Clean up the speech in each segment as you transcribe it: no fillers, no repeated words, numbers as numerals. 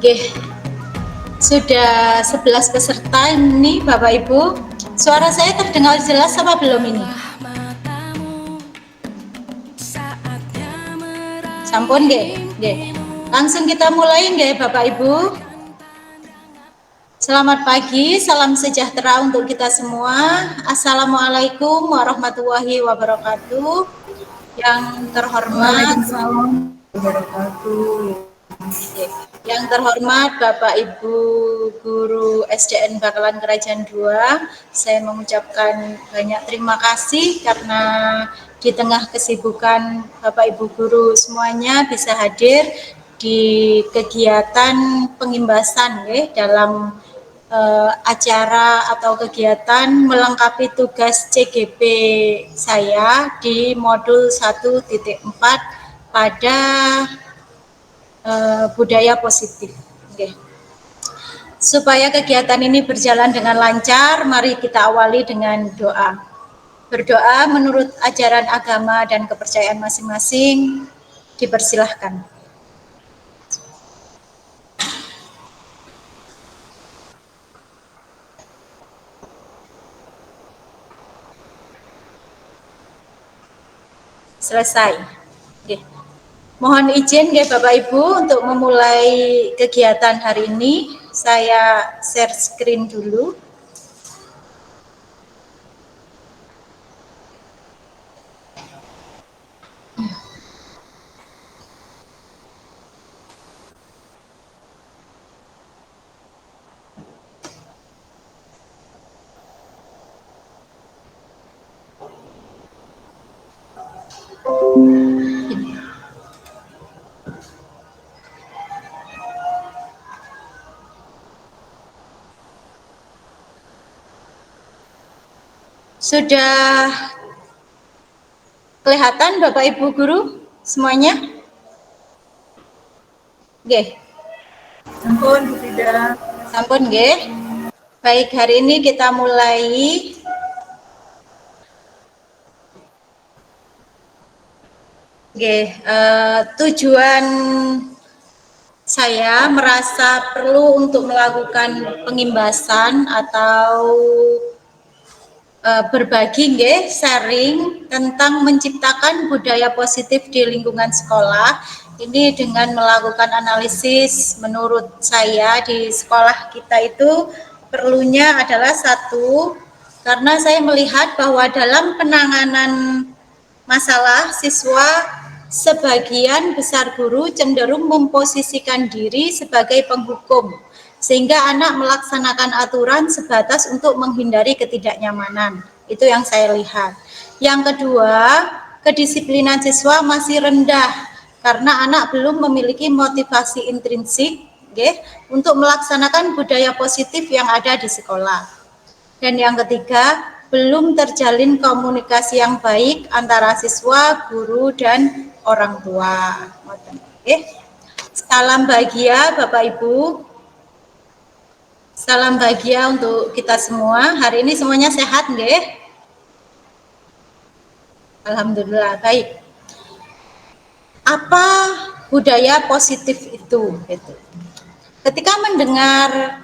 Oke, sudah 11 peserta ini Bapak Ibu. Suara saya terdengar jelas apa belum ini? Sampun nggih. Langsung kita mulai nggih Bapak Ibu. Selamat pagi, salam sejahtera untuk kita semua. Assalamualaikum warahmatullahi wabarakatuh. Yang terhormat Yang terhormat Bapak Ibu Guru SDN Bakalan Kerajaan II, saya mengucapkan banyak terima kasih karena di tengah kesibukan Bapak Ibu Guru semuanya bisa hadir di kegiatan pengimbasan dalam acara atau kegiatan melengkapi tugas CGP saya di modul 1.4 pada budaya positif. Okay. Supaya kegiatan ini berjalan dengan lancar, mari kita awali dengan doa. Berdoa menurut ajaran agama dan kepercayaan masing-masing, dipersilahkan. Selesai. Okay. Mohon izin ya Bapak Ibu untuk memulai kegiatan hari ini. Saya share screen dulu. Sudah kelihatan Bapak Ibu Guru semuanya? Nggih. Sampun Bu Frida. Sampun nggih. Baik, hari ini kita mulai tujuan saya merasa perlu untuk melakukan pengimbasan atau berbagi sharing tentang menciptakan budaya positif di lingkungan sekolah. Ini dengan melakukan analisis, menurut saya di sekolah kita itu perlunya adalah satu, karena saya melihat bahwa dalam penanganan masalah siswa, sebagian besar guru cenderung memposisikan diri sebagai penghukum, sehingga anak melaksanakan aturan sebatas untuk menghindari ketidaknyamanan. Itu yang saya lihat. Yang kedua, kedisiplinan siswa masih rendah karena anak belum memiliki motivasi intrinsik untuk melaksanakan budaya positif yang ada di sekolah. Dan yang ketiga, belum terjalin komunikasi yang baik antara siswa, guru, dan orang tua. Salam bahagia Bapak Ibu. Salam bahagia untuk kita semua. Hari ini semuanya sehat nggih? Alhamdulillah, baik. Apa budaya positif itu? Ketika mendengar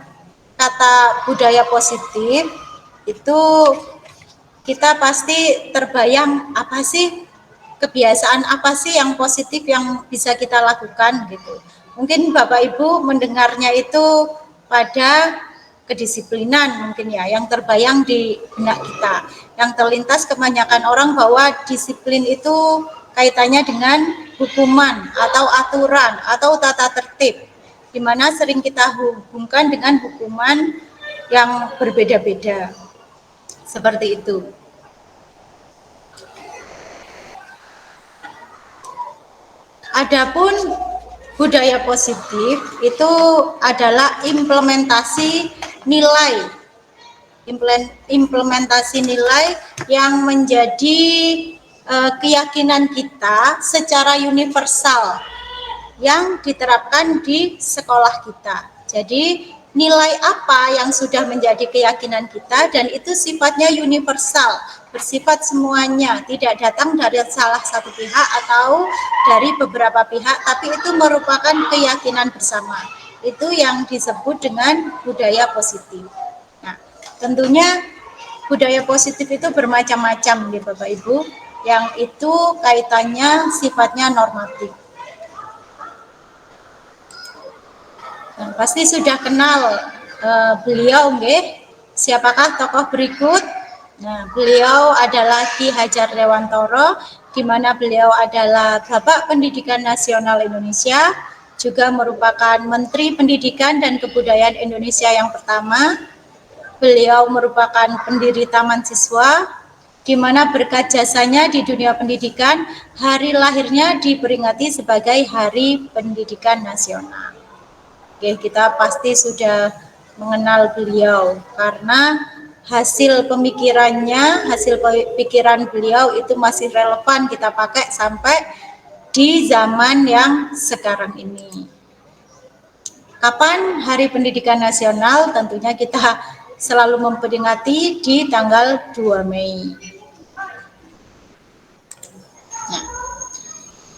kata budaya positif, itu kita pasti terbayang apa sih, kebiasaan apa sih yang positif yang bisa kita lakukan gitu. Mungkin Bapak Ibu mendengarnya itu pada kedisiplinan mungkin ya, yang terbayang di benak kita. Yang terlintas kebanyakan orang bahwa disiplin itu kaitannya dengan hukuman atau aturan atau tata tertib, di mana sering kita hubungkan dengan hukuman yang berbeda-beda. Seperti itu. Adapun budaya positif itu adalah implementasi nilai yang menjadi keyakinan kita secara universal yang diterapkan di sekolah kita. Jadi nilai apa yang sudah menjadi keyakinan kita dan itu sifatnya universal, bersifat semuanya, tidak datang dari salah satu pihak atau dari beberapa pihak, tapi itu merupakan keyakinan bersama. itu yang disebut dengan budaya positif. Nah, tentunya budaya positif itu bermacam-macam ya Bapak Ibu, yang itu kaitannya sifatnya normatif. Nah, pasti sudah kenal beliau nggih. Siapakah tokoh berikut? Nah, beliau adalah Ki Hajar Dewantara, di mana beliau adalah Bapak Pendidikan Nasional Indonesia, juga merupakan Menteri Pendidikan dan Kebudayaan Indonesia yang pertama. Beliau merupakan pendiri Taman Siswa, di mana berkat jasanya di dunia pendidikan, hari lahirnya diperingati sebagai Hari Pendidikan Nasional. Oke, kita pasti sudah mengenal beliau karena hasil pemikirannya, hasil pikiran beliau itu masih relevan kita pakai sampai di zaman yang sekarang ini. Kapan Hari Pendidikan Nasional? Tentunya kita selalu memperingati di tanggal 2 Mei. Nah,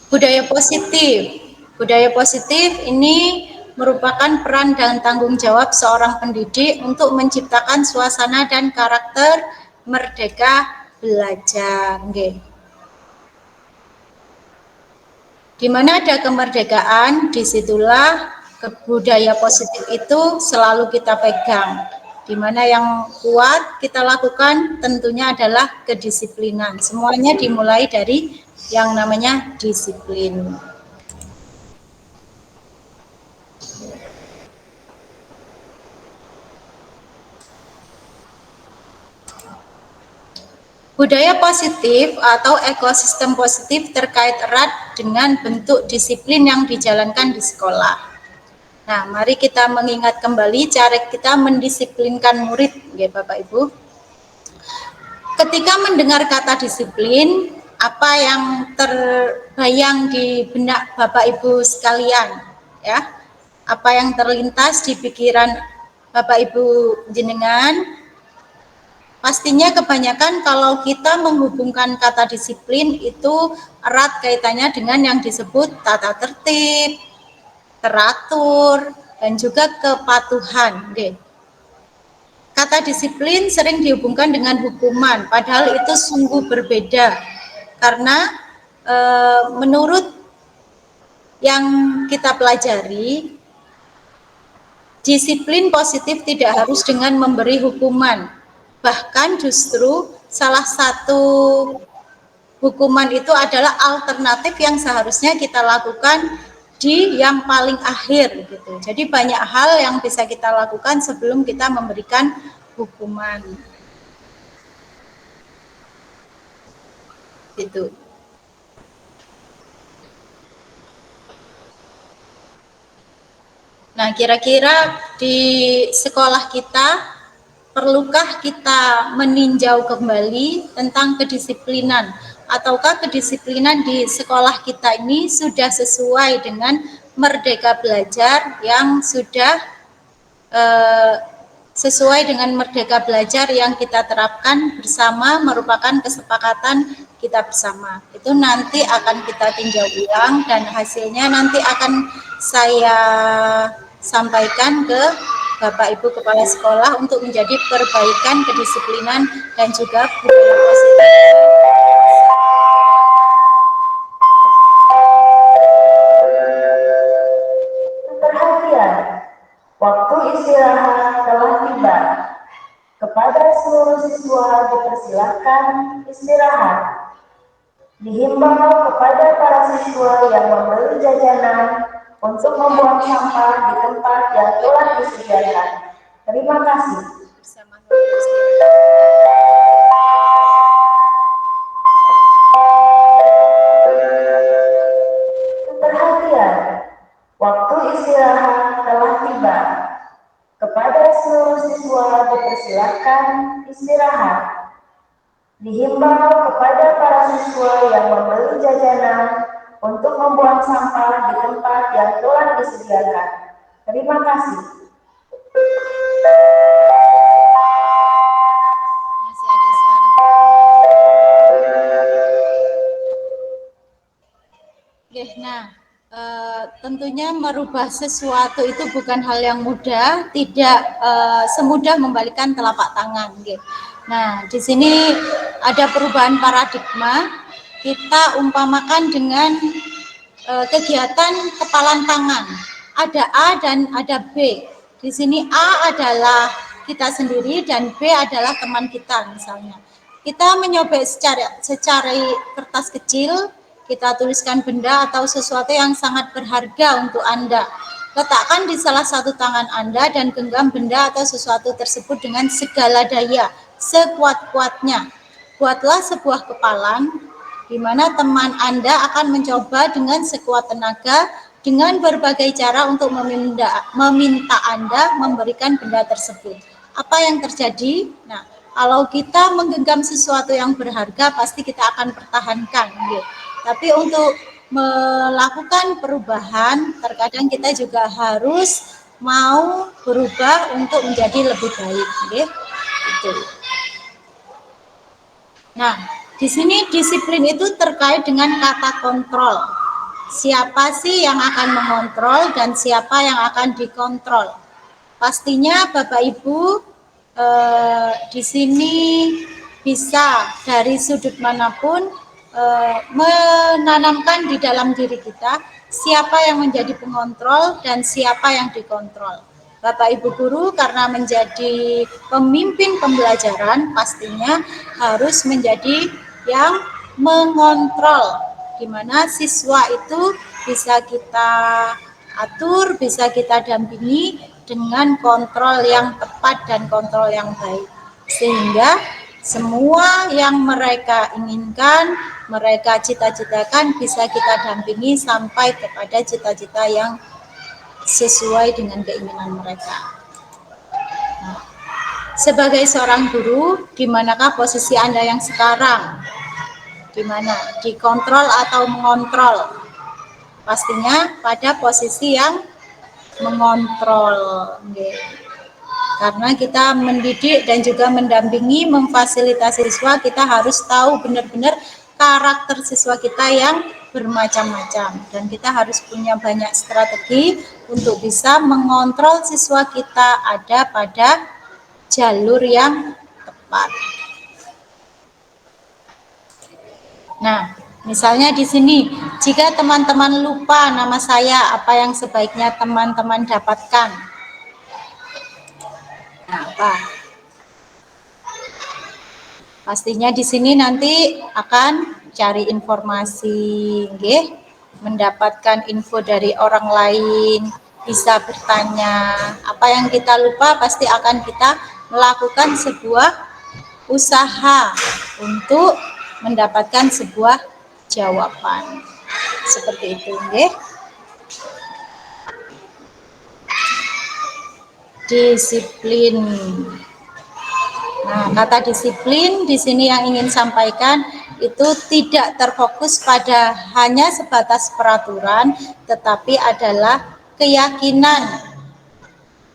budaya positif. Budaya positif ini merupakan peran dan tanggung jawab seorang pendidik untuk menciptakan suasana dan karakter merdeka belajar. Di mana ada kemerdekaan, disitulah budaya positif itu selalu kita pegang. Di mana yang kuat kita lakukan tentunya adalah kedisiplinan. Semuanya dimulai dari yang namanya disiplin. Budaya positif atau ekosistem positif terkait erat dengan bentuk disiplin yang dijalankan di sekolah. Nah, mari kita mengingat kembali cara kita mendisiplinkan murid, ya Bapak Ibu. Ketika mendengar kata disiplin, apa yang terbayang di benak Bapak Ibu sekalian, ya? Apa yang terlintas di pikiran Bapak Ibu jenengan? Pastinya kebanyakan kalau kita menghubungkan kata disiplin itu erat kaitannya dengan yang disebut tata tertib, teratur, dan juga kepatuhan. Kata disiplin sering dihubungkan dengan hukuman, padahal itu sungguh berbeda. Karena menurut yang kita pelajari, disiplin positif tidak harus dengan memberi hukuman. Bahkan justru salah satu hukuman itu adalah alternatif yang seharusnya kita lakukan di yang paling akhir gitu. Jadi banyak hal yang bisa kita lakukan sebelum kita memberikan hukuman. Gitu. Nah, kira-kira di sekolah kita perlukah kita meninjau kembali tentang kedisiplinan, ataukah kedisiplinan di sekolah kita ini sudah sesuai dengan merdeka belajar yang sudah sesuai dengan merdeka belajar yang kita terapkan bersama, merupakan kesepakatan kita bersama. Itu nanti akan kita tinjau ulang dan hasilnya nanti akan saya sampaikan ke Bapak Ibu Kepala Sekolah untuk menjadi perbaikan kedisiplinan dan juga budaya positif. Perhatian, waktu istirahat telah tiba. Kepada seluruh siswa dipersilakan istirahat. Dihimbau kepada para siswa yang membeli jajanan untuk membuang sampah di tempat yang telah disediakan. Terima kasih. Perhatian, waktu istirahat telah tiba. Kepada seluruh siswa dipersilakan istirahat. Dihimbau kepada para siswa yang membeli jajanan untuk membuang sampah di tempat yang telah disediakan. Terima kasih. Masih ada suara. Oke, nah Tentunya merubah sesuatu itu bukan hal yang mudah, tidak semudah membalikkan telapak tangan. Gitu. Nah, di sini ada perubahan paradigma. Kita umpamakan dengan kegiatan kepalan tangan. Ada A dan ada B. Di sini A adalah kita sendiri dan B adalah teman kita misalnya. Kita menyobek secara kertas kecil, kita tuliskan benda atau sesuatu yang sangat berharga untuk Anda. Letakkan di salah satu tangan Anda dan genggam benda atau sesuatu tersebut dengan segala daya, sekuat-kuatnya. Buatlah sebuah kepalan di mana teman Anda akan mencoba dengan sekuat tenaga dengan berbagai cara untuk meminta Anda memberikan benda tersebut. Apa yang terjadi? Nah, kalau kita menggenggam sesuatu yang berharga, pasti kita akan pertahankan. Gitu. Tapi untuk melakukan perubahan, terkadang kita juga harus mau berubah untuk menjadi lebih baik. Gitu. Nah, di sini disiplin itu terkait dengan kata kontrol. Siapa sih yang akan mengontrol dan siapa yang akan dikontrol? Pastinya Bapak Ibu di sini bisa dari sudut manapun menanamkan di dalam diri kita siapa yang menjadi pengontrol dan siapa yang dikontrol. Bapak Ibu guru karena menjadi pemimpin pembelajaran pastinya harus menjadi yang mengontrol, di mana siswa itu bisa kita atur, bisa kita dampingi dengan kontrol yang tepat dan kontrol yang baik. Sehingga semua yang mereka inginkan, mereka cita-citakan bisa kita dampingi sampai kepada cita-cita yang sesuai dengan keinginan mereka. Nah, sebagai seorang guru, di manakah posisi Anda yang sekarang? Di mana? Dikontrol atau mengontrol? Pastinya pada posisi yang mengontrol. Karena kita mendidik dan juga mendampingi, memfasilitasi siswa, kita harus tahu benar-benar karakter siswa kita yang bermacam-macam. Dan kita harus punya banyak strategi untuk bisa mengontrol siswa kita ada pada jalur yang tepat. Nah, misalnya di sini, jika teman-teman lupa nama saya, apa yang sebaiknya teman-teman dapatkan? Nah, apa? Pastinya di sini nanti akan cari informasi, mendapatkan info dari orang lain, bisa bertanya. Apa yang kita lupa pasti akan kita melakukan sebuah usaha untuk mendapatkan sebuah jawaban. Seperti itu, Disiplin. Nah, kata disiplin di sini yang ingin sampaikan itu tidak terfokus pada hanya sebatas peraturan, tetapi adalah keyakinan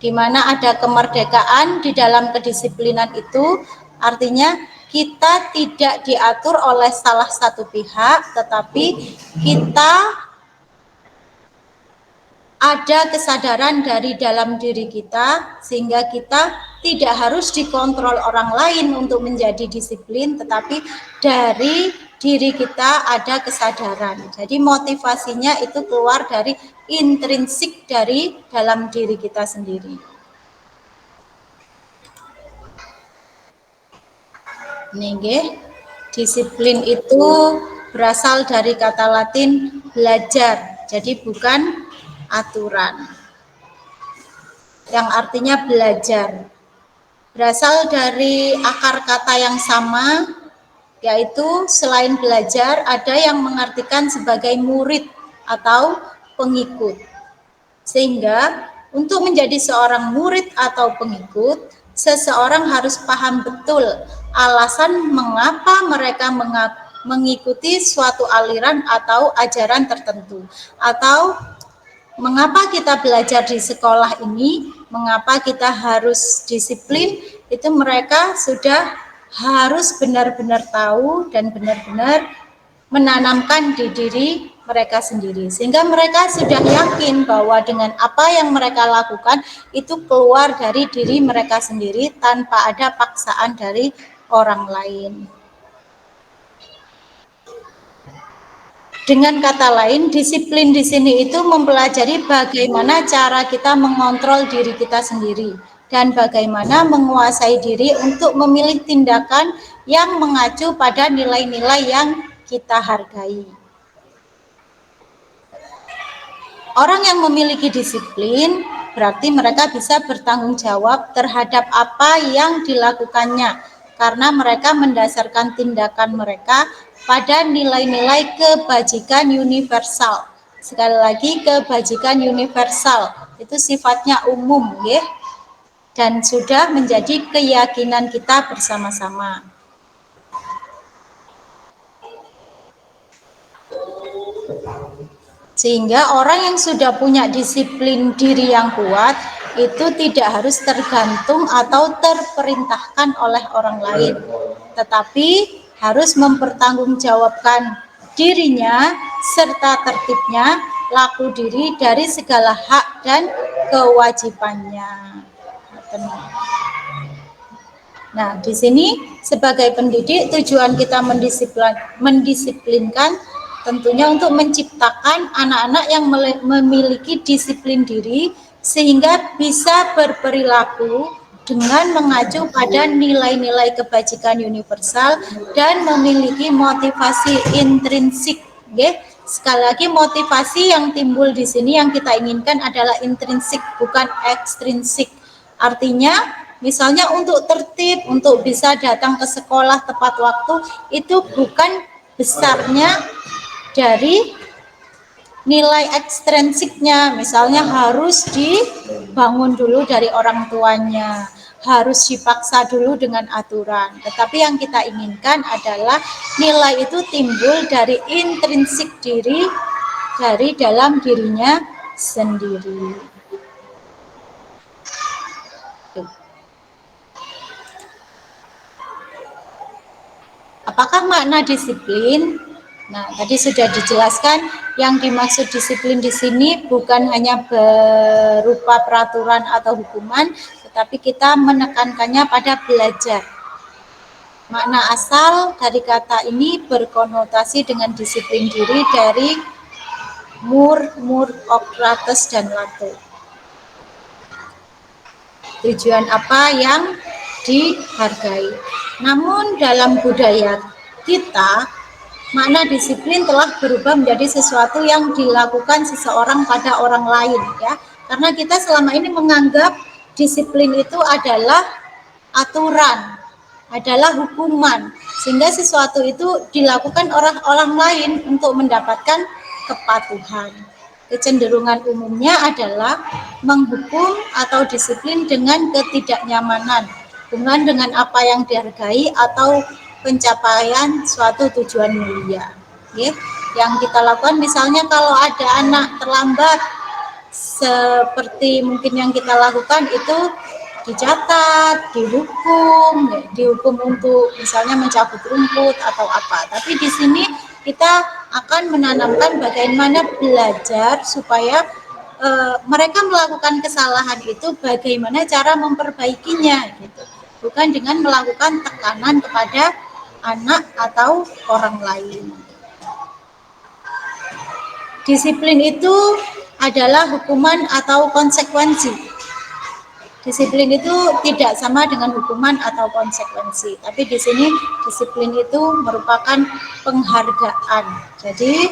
di mana ada kemerdekaan di dalam kedisiplinan itu, artinya kita tidak diatur oleh salah satu pihak, tetapi kita ada kesadaran dari dalam diri kita sehingga kita tidak harus dikontrol orang lain untuk menjadi disiplin, tetapi dari diri kita ada kesadaran. Jadi motivasinya itu keluar dari intrinsik dari dalam diri kita sendiri. Nih, disiplin itu berasal dari kata Latin belajar, jadi bukan aturan, yang artinya belajar. Berasal dari akar kata yang sama, yaitu selain belajar ada yang mengartikan sebagai murid atau pengikut. Sehingga untuk menjadi seorang murid atau pengikut, seseorang harus paham betul alasan mengapa mereka mengikuti suatu aliran atau ajaran tertentu, atau mengapa kita belajar di sekolah ini, mengapa kita harus disiplin, itu mereka sudah harus benar-benar tahu dan benar-benar menanamkan di diri mereka sendiri, sehingga mereka sudah yakin bahwa dengan apa yang mereka lakukan itu keluar dari diri mereka sendiri tanpa ada paksaan dari orang lain. Dengan kata lain, disiplin di sini itu mempelajari bagaimana cara kita mengontrol diri kita sendiri dan bagaimana menguasai diri untuk memilih tindakan yang mengacu pada nilai-nilai yang kita hargai. Orang yang memiliki disiplin berarti mereka bisa bertanggung jawab terhadap apa yang dilakukannya karena mereka mendasarkan tindakan mereka pada nilai-nilai kebajikan universal. Sekali lagi, kebajikan universal itu sifatnya umum, ya, dan sudah menjadi keyakinan kita bersama-sama. Sehingga orang yang sudah punya disiplin diri yang kuat itu tidak harus tergantung atau terperintahkan oleh orang lain, tetapi harus mempertanggungjawabkan dirinya serta tertibnya, laku diri dari segala hak dan kewajibannya. Nah, di sini sebagai pendidik tujuan kita mendisiplinkan tentunya untuk menciptakan anak-anak yang memiliki disiplin diri sehingga bisa berperilaku dengan mengacu pada nilai-nilai kebajikan universal dan memiliki motivasi intrinsik. Okay? Sekali lagi, motivasi yang timbul di sini yang kita inginkan adalah intrinsik, bukan ekstrinsik. Artinya, misalnya untuk tertib, untuk bisa datang ke sekolah tepat waktu, itu bukan besarnya dari nilai ekstrinsiknya. Misalnya harus dibangun dulu dari orang tuanya, harus dipaksa dulu dengan aturan. Tetapi yang kita inginkan adalah nilai itu timbul dari intrinsik diri, dari dalam dirinya sendiri. Apakah makna disiplin? Nah, tadi sudah dijelaskan yang dimaksud disiplin di sini bukan hanya berupa peraturan atau hukuman, tetapi kita menekankannya pada belajar. Makna asal dari kata ini berkonotasi dengan disiplin diri dari Mur, Okrates, dan Plato. Tujuan apa yang dihargai. Namun dalam budaya kita, makna disiplin telah berubah menjadi sesuatu yang dilakukan seseorang pada orang lain, ya. Karena kita selama ini menganggap disiplin itu adalah aturan, adalah hukuman, sehingga sesuatu itu dilakukan orang lain untuk mendapatkan kepatuhan. Kecenderungan umumnya adalah menghukum atau disiplin dengan ketidaknyamanan, bukan dengan apa yang dihargai atau pencapaian suatu tujuan mulia. Okay? Yang kita lakukan misalnya kalau ada anak terlambat, seperti mungkin yang kita lakukan itu dicatat, dihukum untuk misalnya mencabut rumput atau apa. Tapi di sini kita akan menanamkan bagaimana belajar supaya mereka melakukan kesalahan itu bagaimana cara memperbaikinya gitu. Bukan dengan melakukan tekanan kepada anak atau orang lain. Disiplin itu adalah hukuman atau konsekuensi. Disiplin itu tidak sama dengan hukuman atau konsekuensi, tapi di sini disiplin itu merupakan penghargaan. Jadi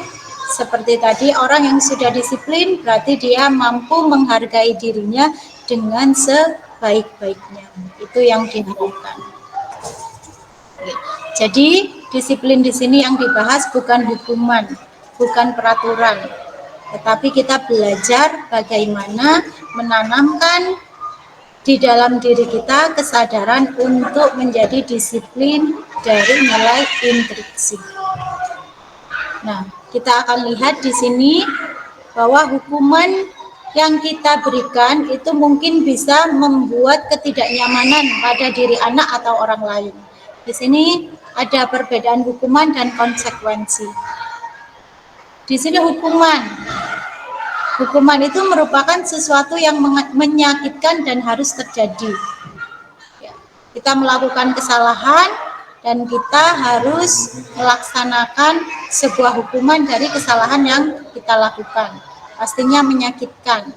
seperti tadi, orang yang sudah disiplin berarti dia mampu menghargai dirinya dengan sebaik-baiknya. Itu yang diharapkan. Jadi disiplin di sini yang dibahas bukan hukuman, bukan peraturan, tetapi kita belajar bagaimana menanamkan di dalam diri kita kesadaran untuk menjadi disiplin dari nilai intrinsik. Nah, kita akan lihat di sini bahwa hukuman yang kita berikan itu mungkin bisa membuat ketidaknyamanan pada diri anak atau orang lain. Di sini ada perbedaan hukuman dan konsekuensi. Di sini hukuman. Hukuman itu merupakan sesuatu yang menyakitkan dan harus terjadi. Ya, kita melakukan kesalahan dan kita harus melaksanakan sebuah hukuman dari kesalahan yang kita lakukan. Pastinya menyakitkan,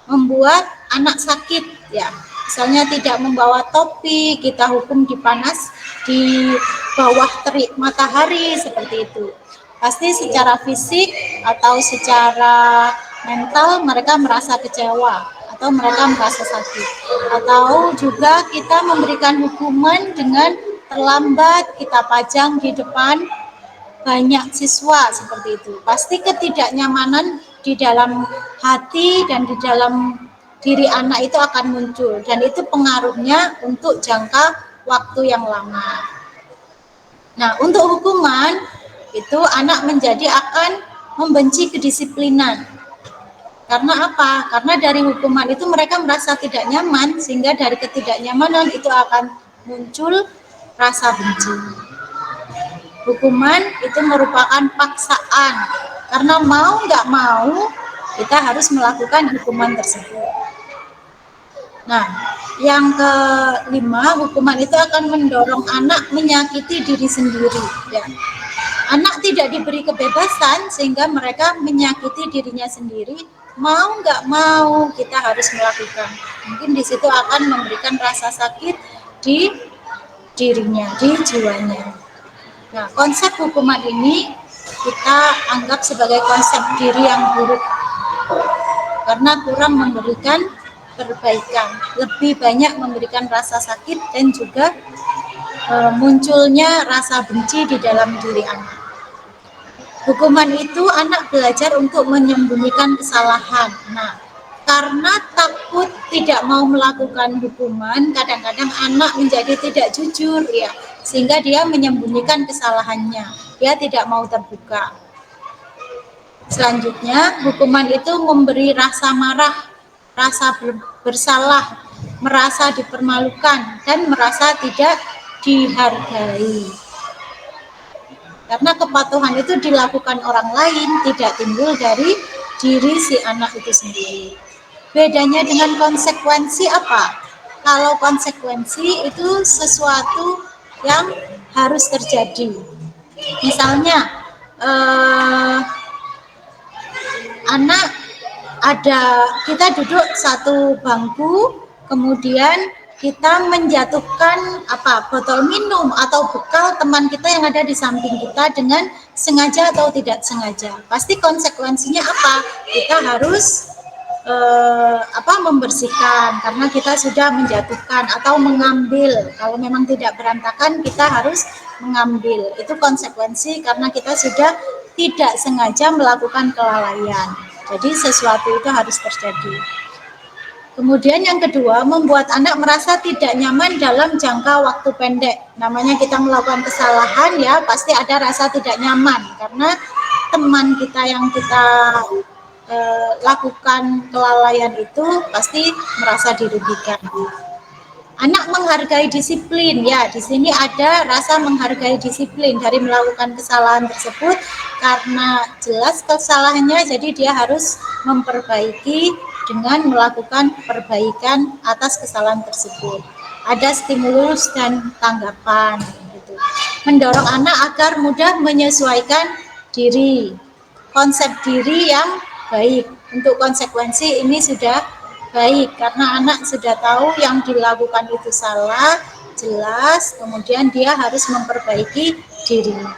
membuat anak sakit, ya. Misalnya tidak membawa topi, kita hukum dipanas di bawah terik matahari seperti itu. Pasti secara fisik atau secara mental mereka merasa kecewa atau mereka merasa sakit. Atau juga kita memberikan hukuman dengan terlambat, kita pajang di depan banyak siswa seperti itu. Pasti ketidaknyamanan di dalam hati dan di dalam diri anak itu akan muncul dan itu pengaruhnya untuk jangka waktu yang lama. Nah, untuk hukuman itu anak menjadi akan membenci kedisiplinan. Karena apa? Karena dari hukuman itu mereka merasa tidak nyaman sehingga dari ketidaknyamanan itu akan muncul rasa benci. Hukuman itu merupakan paksaan karena mau nggak mau kita harus melakukan hukuman tersebut. Nah, yang kelima, hukuman itu akan mendorong anak menyakiti diri sendiri. Ya. Anak tidak diberi kebebasan sehingga mereka menyakiti dirinya sendiri. Mau nggak mau kita harus melakukan. Mungkin di situ akan memberikan rasa sakit di dirinya, di jiwanya. Nah, konsep hukuman ini kita anggap sebagai konsep diri yang buruk karena kurang memberikan perbaikan, lebih banyak memberikan rasa sakit dan juga munculnya rasa benci di dalam diri anak. Hukuman itu anak belajar untuk menyembunyikan kesalahan. Nah, karena takut tidak mau melakukan hukuman, kadang-kadang anak menjadi tidak jujur ya, sehingga dia menyembunyikan kesalahannya. Dia tidak mau terbuka. Selanjutnya, hukuman itu memberi rasa marah, rasa bersalah, merasa dipermalukan dan merasa tidak dihargai. Karena kepatuhan itu dilakukan orang lain, tidak timbul dari diri si anak itu sendiri. Bedanya dengan konsekuensi apa? Kalau konsekuensi itu sesuatu yang harus terjadi. Misalnya, anak kita duduk satu bangku, kemudian kita menjatuhkan botol minum atau bekal teman kita yang ada di samping kita dengan sengaja atau tidak sengaja. Pasti konsekuensinya apa? Kita harus membersihkan karena kita sudah menjatuhkan atau mengambil. Kalau memang tidak berantakan kita harus mengambil. Itu konsekuensi karena kita sudah tidak sengaja melakukan kelalaian. Jadi sesuatu itu harus terjadi. Kemudian yang kedua, membuat anak merasa tidak nyaman dalam jangka waktu pendek. Namanya kita melakukan kesalahan ya, pasti ada rasa tidak nyaman karena teman kita yang kita lakukan kelalaian itu pasti merasa dirugikan. Anak menghargai disiplin ya, di sini ada rasa menghargai disiplin dari melakukan kesalahan tersebut karena jelas kesalahannya, jadi dia harus memperbaiki dengan melakukan perbaikan atas kesalahan tersebut. Ada stimulus dan tanggapan gitu. Mendorong anak agar mudah menyesuaikan diri. Konsep diri yang baik. Untuk konsekuensi ini sudah baik karena anak sudah tahu yang dilakukan itu salah, jelas, kemudian dia harus memperbaiki dirinya.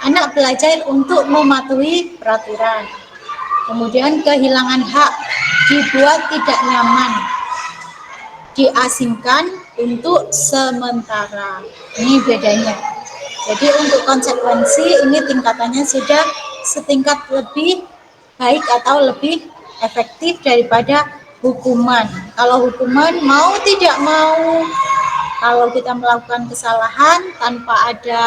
Anak belajar untuk mematuhi peraturan. Kemudian kehilangan hak, dibuat tidak nyaman, diasingkan untuk sementara. Ini bedanya. Jadi untuk konsekuensi ini tingkatannya sudah setingkat lebih baik atau lebih efektif daripada hukuman. Kalau hukuman mau tidak mau, kalau kita melakukan kesalahan tanpa ada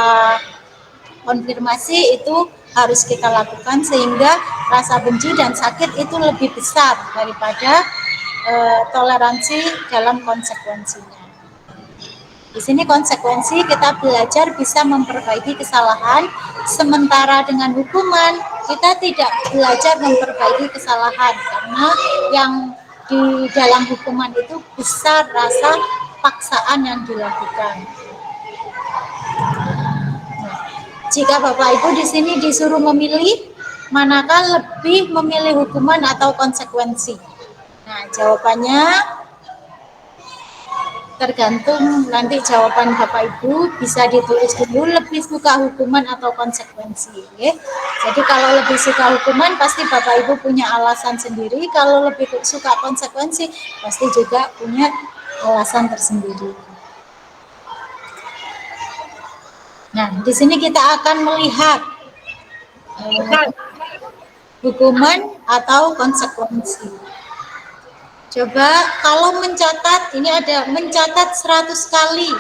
konfirmasi itu harus kita lakukan sehingga rasa benci dan sakit itu lebih besar daripada toleransi dalam konsekuensinya. Di sini konsekuensi kita belajar bisa memperbaiki kesalahan, sementara dengan hukuman kita tidak belajar memperbaiki kesalahan, karena yang di dalam hukuman itu besar rasa paksaan yang dilakukan. Jika Bapak Ibu di sini disuruh memilih, manakah lebih memilih hukuman atau konsekuensi? Nah, jawabannya tergantung nanti jawaban Bapak Ibu bisa ditulis dulu, lebih suka hukuman atau konsekuensi. Okay? Jadi kalau lebih suka hukuman pasti Bapak Ibu punya alasan sendiri, kalau lebih suka konsekuensi pasti juga punya alasan tersendiri. Nah, di sini kita akan melihat hukuman atau konsekuensi. Coba kalau mencatat, ini ada mencatat 100 kali.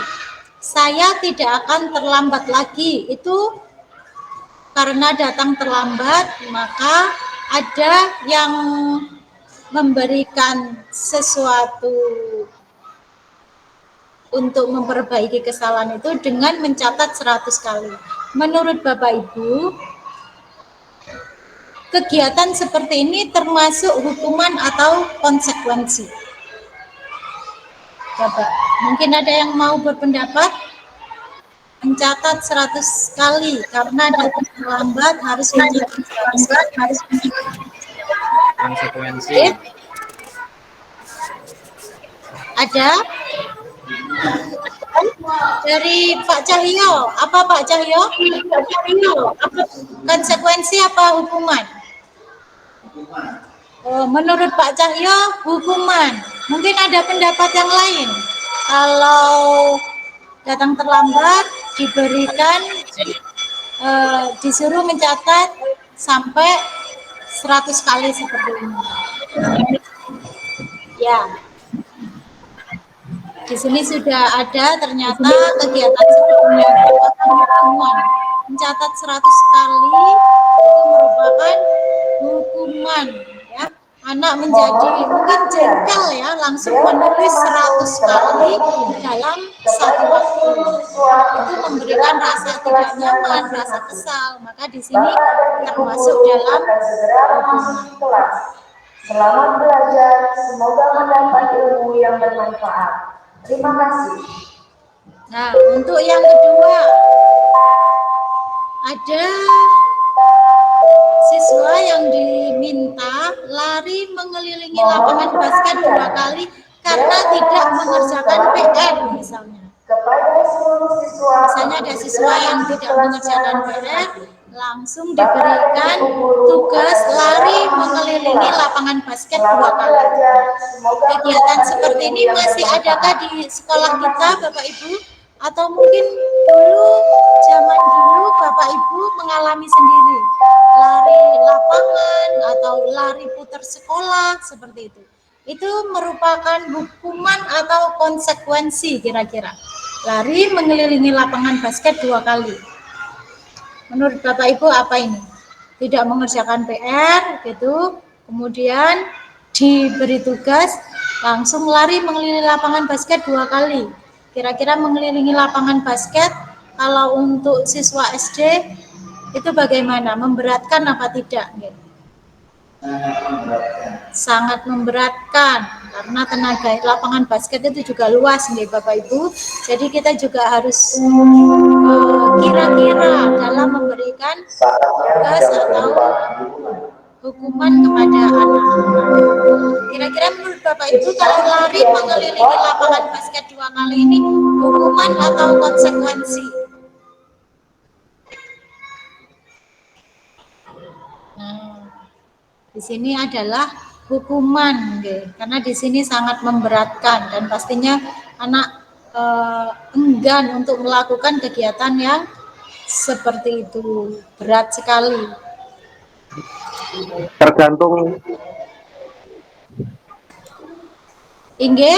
Saya tidak akan terlambat lagi. Itu karena datang terlambat, maka ada yang memberikan sesuatu untuk memperbaiki kesalahan itu dengan mencatat 100 kali. Menurut Bapak Ibu, kegiatan seperti ini termasuk hukuman atau konsekuensi? Coba, mungkin ada yang mau berpendapat? Mencatat 100 kali karena datang terlambat harus mencatat 100 kali. Konsekuensi. Okay. Ada? Dari Pak Cahyo, apa Pak Cahyo? Konsekuensi apa hukuman? Oh, menurut Pak Cahyo hukuman. Mungkin ada pendapat yang lain. Kalau datang terlambat diberikan disuruh mencatat sampai 100 kali seperti ini. Ya. Di sini sudah ada ternyata kegiatan sebelumnya merupakan hukuman. Mencatat 100 kali itu merupakan hukuman, ya. Anak menjadi mungkin jengkel ya, langsung menulis 100 kali dalam satu waktu. Itu memberikan rasa tidak nyaman, rasa kesal. Maka di sini termasuk dalam hukuman. Selamat belajar, semoga mendapat ilmu yang bermanfaat. Terima kasih. Nah, untuk yang kedua, ada siswa yang diminta lari mengelilingi lapangan basket 2 kali karena tidak mengerjakan PR misalnya. Misalnya ada siswa yang tidak mengerjakan PR, langsung diberikan tugas lari mengelilingi lapangan basket 2 kali. Kegiatan seperti ini masih adakah di sekolah kita, Bapak Ibu? Atau mungkin zaman dulu Bapak Ibu mengalami sendiri lari lapangan atau lari putar sekolah seperti itu. Itu merupakan hukuman atau konsekuensi kira-kira. Lari mengelilingi lapangan basket 2 kali. Menurut Bapak Ibu apa ini? Tidak mengerjakan PR gitu, kemudian diberi tugas langsung lari mengelilingi lapangan basket 2 kali. Kira-kira mengelilingi lapangan basket kalau untuk siswa SD itu bagaimana? Memberatkan apa tidak? Sangat memberatkan karena tenaga lapangan basket itu juga luas nih Bapak Ibu. Jadi kita juga harus kira-kira dalam memberikan tugas atau hukuman kepada anak. Kira-kira menurut Bapak Ibu kalau lari mengelilingi lapangan basket 2 kali ini hukuman atau konsekuensi? Nah, di sini adalah hukuman, karena di sini sangat memberatkan dan pastinya anak enggan untuk melakukan kegiatan yang seperti itu, berat sekali. Tergantung. Inge?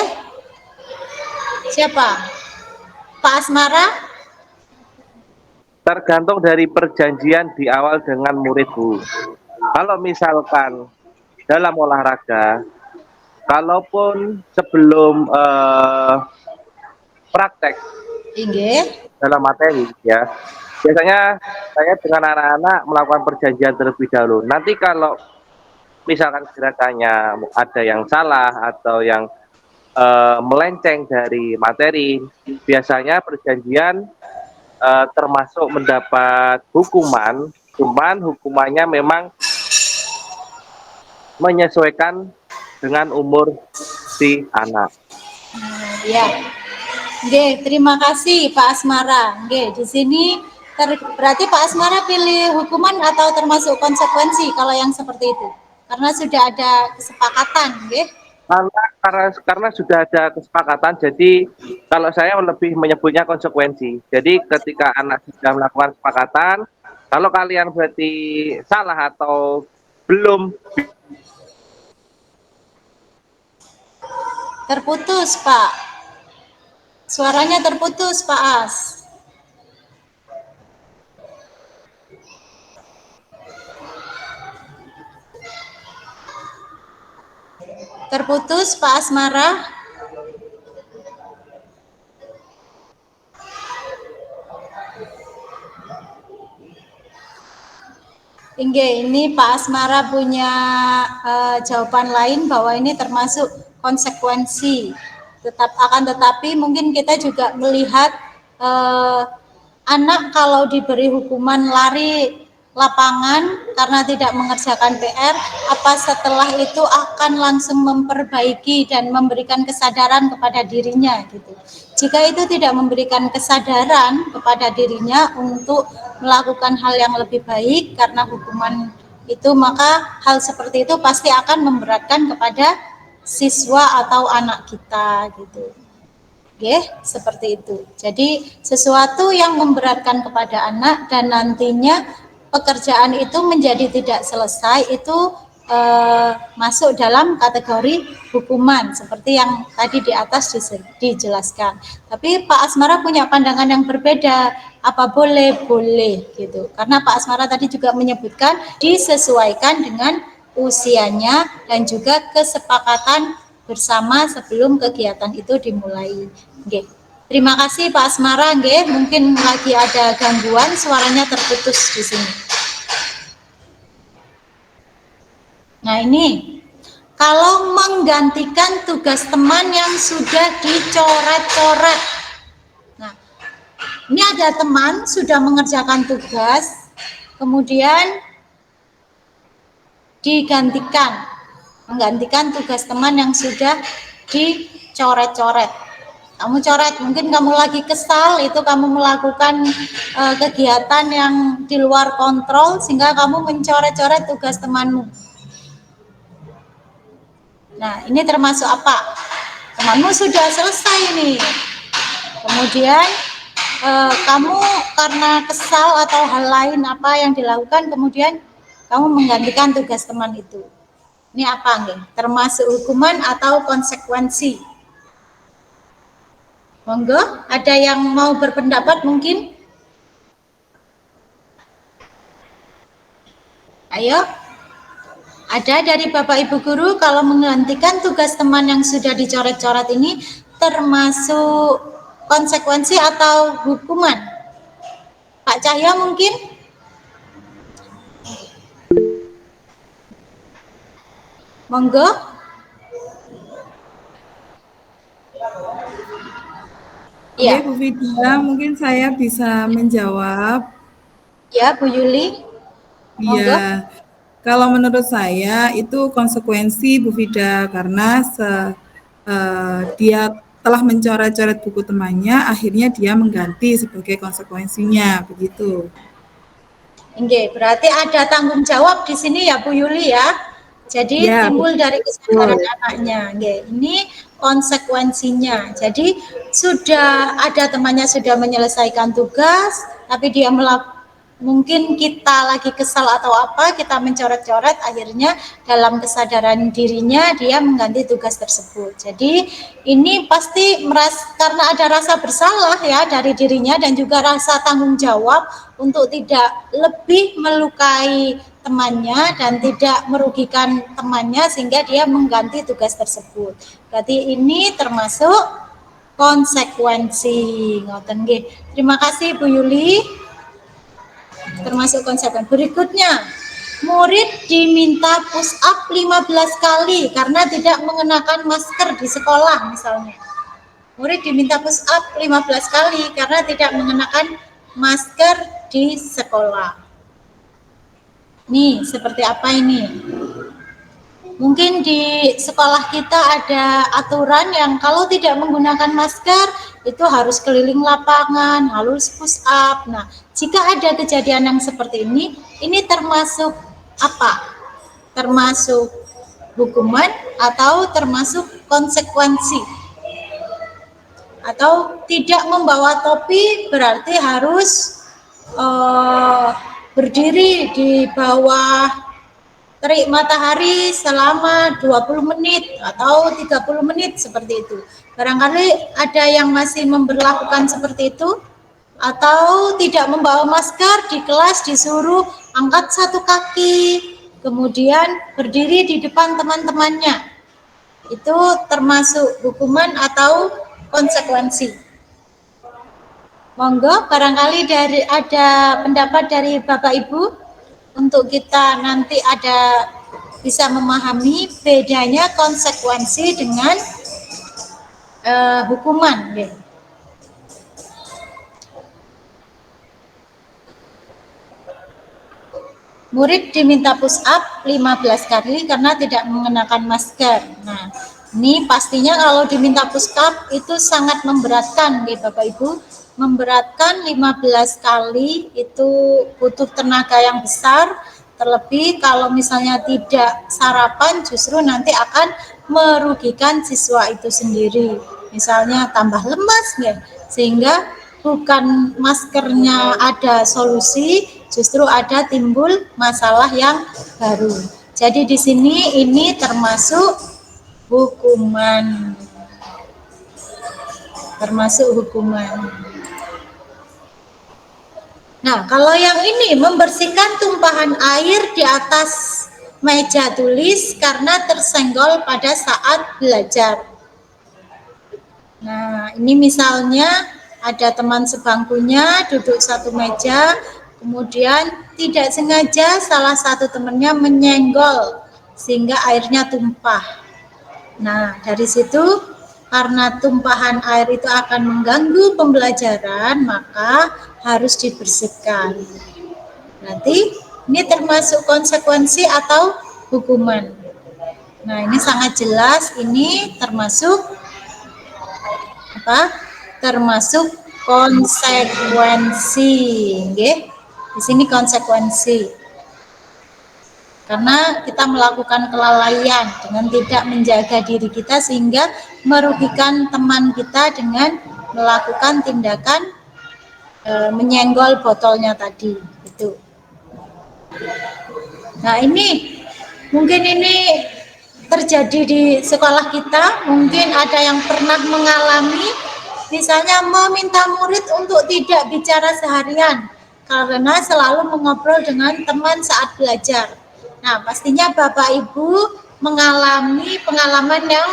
Siapa? Pak Asmara? Tergantung dari perjanjian di awal dengan murid, Bu. Kalau misalkan dalam olahraga, kalaupun sebelum praktek Inge? dalam materi ya, Biasanya saya dengan anak-anak melakukan perjanjian terlebih dahulu. Nanti kalau misalkan gerakannya ada yang salah atau yang melenceng dari materi, biasanya perjanjian termasuk mendapat hukuman, cuman hukumannya memang menyesuaikan dengan umur si anak. Ya. Nggih, terima kasih Pak Asmara. Nggih, di sini berarti Pak Asmara pilih hukuman atau termasuk konsekuensi kalau yang seperti itu? Karena sudah ada kesepakatan, nggih. Karena sudah ada kesepakatan, jadi kalau saya lebih menyebutnya konsekuensi. Jadi ketika anak sudah melakukan kesepakatan, kalau kalian berarti salah atau belum. Terputus, Pak. Suaranya terputus, Pak As. Terputus, Pak Asmara. Ini Pak Asmara punya jawaban lain bahwa ini termasuk konsekuensi. Tetapi mungkin kita juga melihat anak kalau diberi hukuman lari lapangan karena tidak mengerjakan PR, apa setelah itu akan langsung memperbaiki dan memberikan kesadaran kepada dirinya gitu. Jika itu tidak memberikan kesadaran kepada dirinya untuk melakukan hal yang lebih baik karena hukuman itu, maka hal seperti itu pasti akan memberatkan kepada siswa atau anak kita gitu. Oke, seperti itu. Jadi sesuatu yang memberatkan kepada anak dan nantinya pekerjaan itu menjadi tidak selesai itu masuk dalam kategori hukuman seperti yang tadi di atas dijelaskan. Tapi Pak Asmara punya pandangan yang berbeda. Apa boleh? Boleh gitu. Karena Pak Asmara tadi juga menyebutkan disesuaikan dengan usianya dan juga kesepakatan bersama sebelum kegiatan itu dimulai. Nggih. Terima kasih Pak Asmara, nggih. Mungkin lagi ada gangguan, suaranya terputus di sini. Nah, ini kalau menggantikan tugas teman yang sudah dicoret-coret. Nah, ini ada teman sudah mengerjakan tugas, kemudian menggantikan tugas teman yang sudah dicoret-coret. Kamu coret, mungkin kamu lagi kesal, itu kamu melakukan kegiatan yang di luar kontrol sehingga kamu mencoret-coret tugas temanmu. Nah, ini termasuk apa? Temanmu sudah selesai nih. Kemudian kamu karena kesal atau hal lain apa yang dilakukan, kemudian kamu menggantikan tugas teman itu. Ini apa nggih? Termasuk hukuman atau konsekuensi? Monggo, ada yang mau berpendapat mungkin? Ayo. Ada dari Bapak Ibu Guru, kalau menggantikan tugas teman yang sudah dicoret-coret ini termasuk konsekuensi atau hukuman? Pak Cahya mungkin? Monggo. Oke, Bu Vidya, mungkin saya bisa menjawab. Ya, Bu Yuli. Iya, kalau menurut saya itu konsekuensi Bu Vida karena dia telah mencoret-coret buku temannya, akhirnya dia mengganti sebagai konsekuensinya, begitu. Oke, berarti ada tanggung jawab di sini ya Bu Yuli ya. Jadi Ya, timbul dari kesadaran betul. anaknya. Oke, ini konsekuensinya. Jadi sudah ada temannya sudah menyelesaikan tugas, tapi dia mungkin kita lagi kesal atau apa, kita mencoret-coret, akhirnya dalam kesadaran dirinya dia mengganti tugas tersebut. Jadi ini pasti karena ada rasa bersalah ya dari dirinya dan juga rasa tanggung jawab untuk tidak lebih melukai temannya dan tidak merugikan temannya sehingga dia mengganti tugas tersebut. Berarti ini termasuk konsekuensi. Ngoten nggih. Terima kasih Bu Yuli. termasuk konsekuensi. Berikutnya, murid diminta push up 15 kali karena tidak mengenakan masker di sekolah misalnya. Murid diminta push up 15 kali karena tidak mengenakan masker di sekolah. Nih, seperti apa ini? Mungkin di sekolah kita ada aturan yang kalau tidak menggunakan masker itu harus keliling lapangan, harus push up. Nah, jika ada kejadian yang seperti ini termasuk apa? Termasuk hukuman atau termasuk konsekuensi? Atau tidak membawa topi berarti harus berdiri di bawah terik matahari selama 20 menit atau 30 menit seperti itu. Barangkali ada yang masih memberlakukan seperti itu, atau tidak membawa masker di kelas disuruh angkat satu kaki, kemudian berdiri di depan teman-temannya. Itu termasuk hukuman atau konsekuensi. Monggo, barangkali ada pendapat dari Bapak Ibu untuk kita nanti bisa memahami bedanya konsekuensi dengan hukuman. Murid diminta push up 15 kali karena tidak mengenakan masker. Nah, ini pastinya kalau diminta push up itu sangat memberatkan, Bapak Ibu. Memberatkan 15 kali itu butuh tenaga yang besar, terlebih kalau misalnya tidak sarapan justru nanti akan merugikan siswa itu sendiri. Misalnya tambah lemas sehingga bukan maskernya ada solusi, justru ada timbul masalah yang baru. Jadi di sini ini termasuk hukuman. Nah, kalau yang ini membersihkan tumpahan air di atas meja tulis karena tersenggol pada saat belajar. Nah, ini misalnya ada teman sebangkunya duduk satu meja, kemudian tidak sengaja salah satu temannya menyenggol sehingga airnya tumpah. Nah, dari situ karena tumpahan air itu akan mengganggu pembelajaran, maka harus dibersihkan. Nanti ini termasuk konsekuensi atau hukuman. Nah, ini sangat jelas, ini termasuk apa? Termasuk konsekuensi, nggih. Di sini konsekuensi. Karena kita melakukan kelalaian dengan tidak menjaga diri kita sehingga merugikan teman kita dengan melakukan tindakan menyenggol botolnya tadi itu. Nah, ini mungkin ini terjadi di sekolah kita, mungkin ada yang pernah mengalami misalnya meminta murid untuk tidak bicara seharian karena selalu mengobrol dengan teman saat belajar. Nah, pastinya Bapak Ibu mengalami pengalaman yang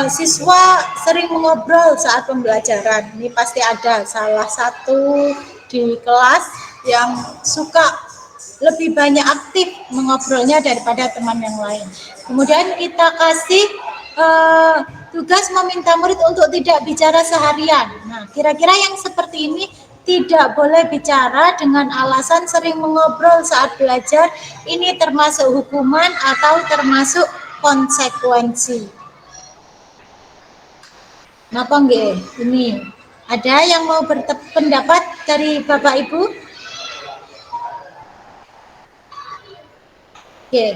siswa sering mengobrol saat pembelajaran. Ini pasti ada salah satu di kelas yang suka lebih banyak aktif mengobrolnya daripada teman yang lain. Kemudian kita kasih tugas meminta murid untuk tidak bicara seharian. Nah, kira-kira yang seperti ini tidak boleh bicara dengan alasan sering mengobrol saat belajar, ini termasuk hukuman atau termasuk konsekuensi. Napa nggih? Ini ada yang mau berpendapat dari Bapak Ibu? Oke.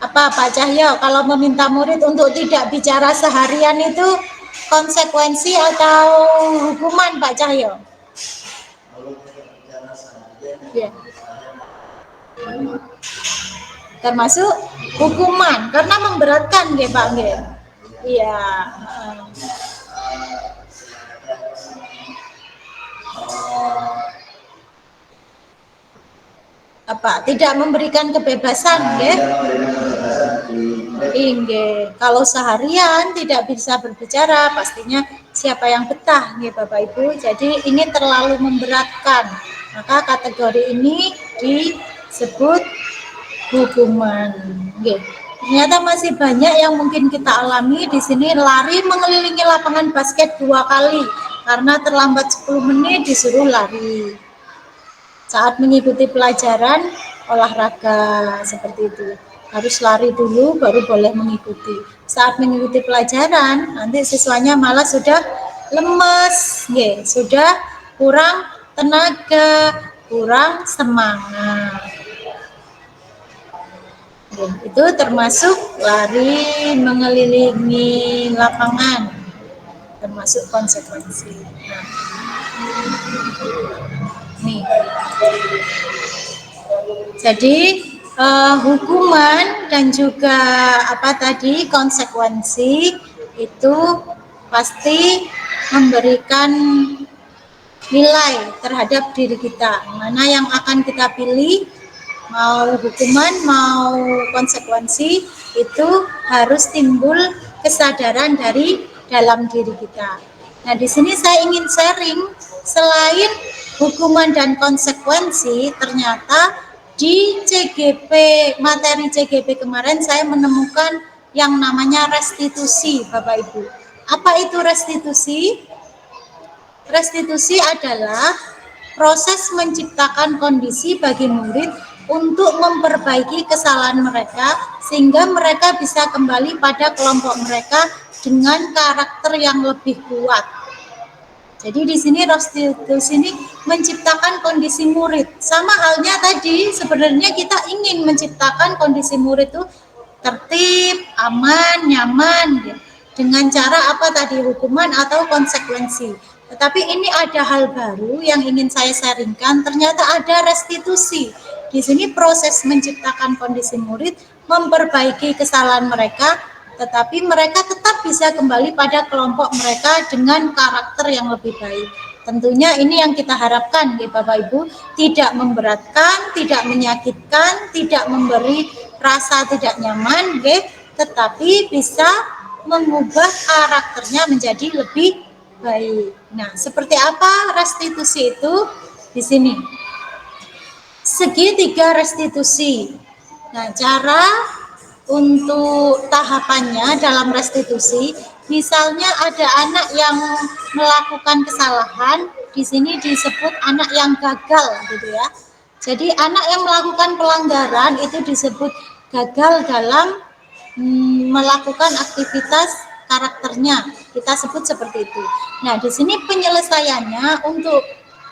Apa Pak Cahyo, kalau meminta murid untuk tidak bicara seharian itu konsekuensi atau hukuman Pak Cahyo? Ya. Termasuk hukuman karena memberatkan nggih Pak nggih. Iya. Apa? Tidak memberikan kebebasan nggih? Inggih, kalau seharian tidak bisa berbicara, pastinya siapa yang betah nih Bapak Ibu. Jadi ini terlalu memberatkan. Maka kategori ini disebut hukuman. Oke. Ternyata masih banyak yang mungkin kita alami di sini. Lari mengelilingi lapangan basket 2 kali karena terlambat 10 menit disuruh lari. Saat mengikuti pelajaran olahraga seperti itu, harus lari dulu baru boleh mengikuti. Saat mengikuti pelajaran nanti siswanya malah sudah lemes, sudah kurang tenaga, kurang semangat. Itu termasuk lari mengelilingi lapangan, termasuk konsekuensi. Nah, nih. Jadi hukuman dan juga konsekuensi itu pasti memberikan nilai terhadap diri kita. Mana yang akan kita pilih, mau hukuman, mau konsekuensi, itu harus timbul kesadaran dari dalam diri kita. Nah, di sini saya ingin sharing, selain hukuman dan konsekuensi, ternyata di CGP, materi CGP kemarin saya menemukan yang namanya restitusi, Bapak Ibu. Apa itu restitusi? Restitusi adalah proses menciptakan kondisi bagi murid untuk memperbaiki kesalahan mereka sehingga mereka bisa kembali pada kelompok mereka dengan karakter yang lebih kuat. Jadi di sini restitusi ini menciptakan kondisi murid. Sama halnya tadi, sebenarnya kita ingin menciptakan kondisi murid itu tertib, aman, nyaman, dengan cara apa tadi, hukuman atau konsekuensi. Tetapi ini ada hal baru yang ingin saya sharingkan, ternyata ada restitusi. Di sini proses menciptakan kondisi murid, memperbaiki kesalahan mereka, tetapi mereka tetap bisa kembali pada kelompok mereka dengan karakter yang lebih baik. Tentunya ini yang kita harapkan, ya Bapak Ibu, tidak memberatkan, tidak menyakitkan, tidak memberi rasa tidak nyaman, tetapi bisa mengubah karakternya menjadi lebih baik. Nah, seperti apa restitusi itu? Di sini. Segitiga restitusi. Nah, cara untuk tahapannya dalam restitusi, misalnya ada anak yang melakukan kesalahan, di sini disebut anak yang gagal, gitu ya. Jadi anak yang melakukan pelanggaran itu disebut gagal dalam melakukan aktivitas karakternya, kita sebut seperti itu. Nah, di sini penyelesaiannya untuk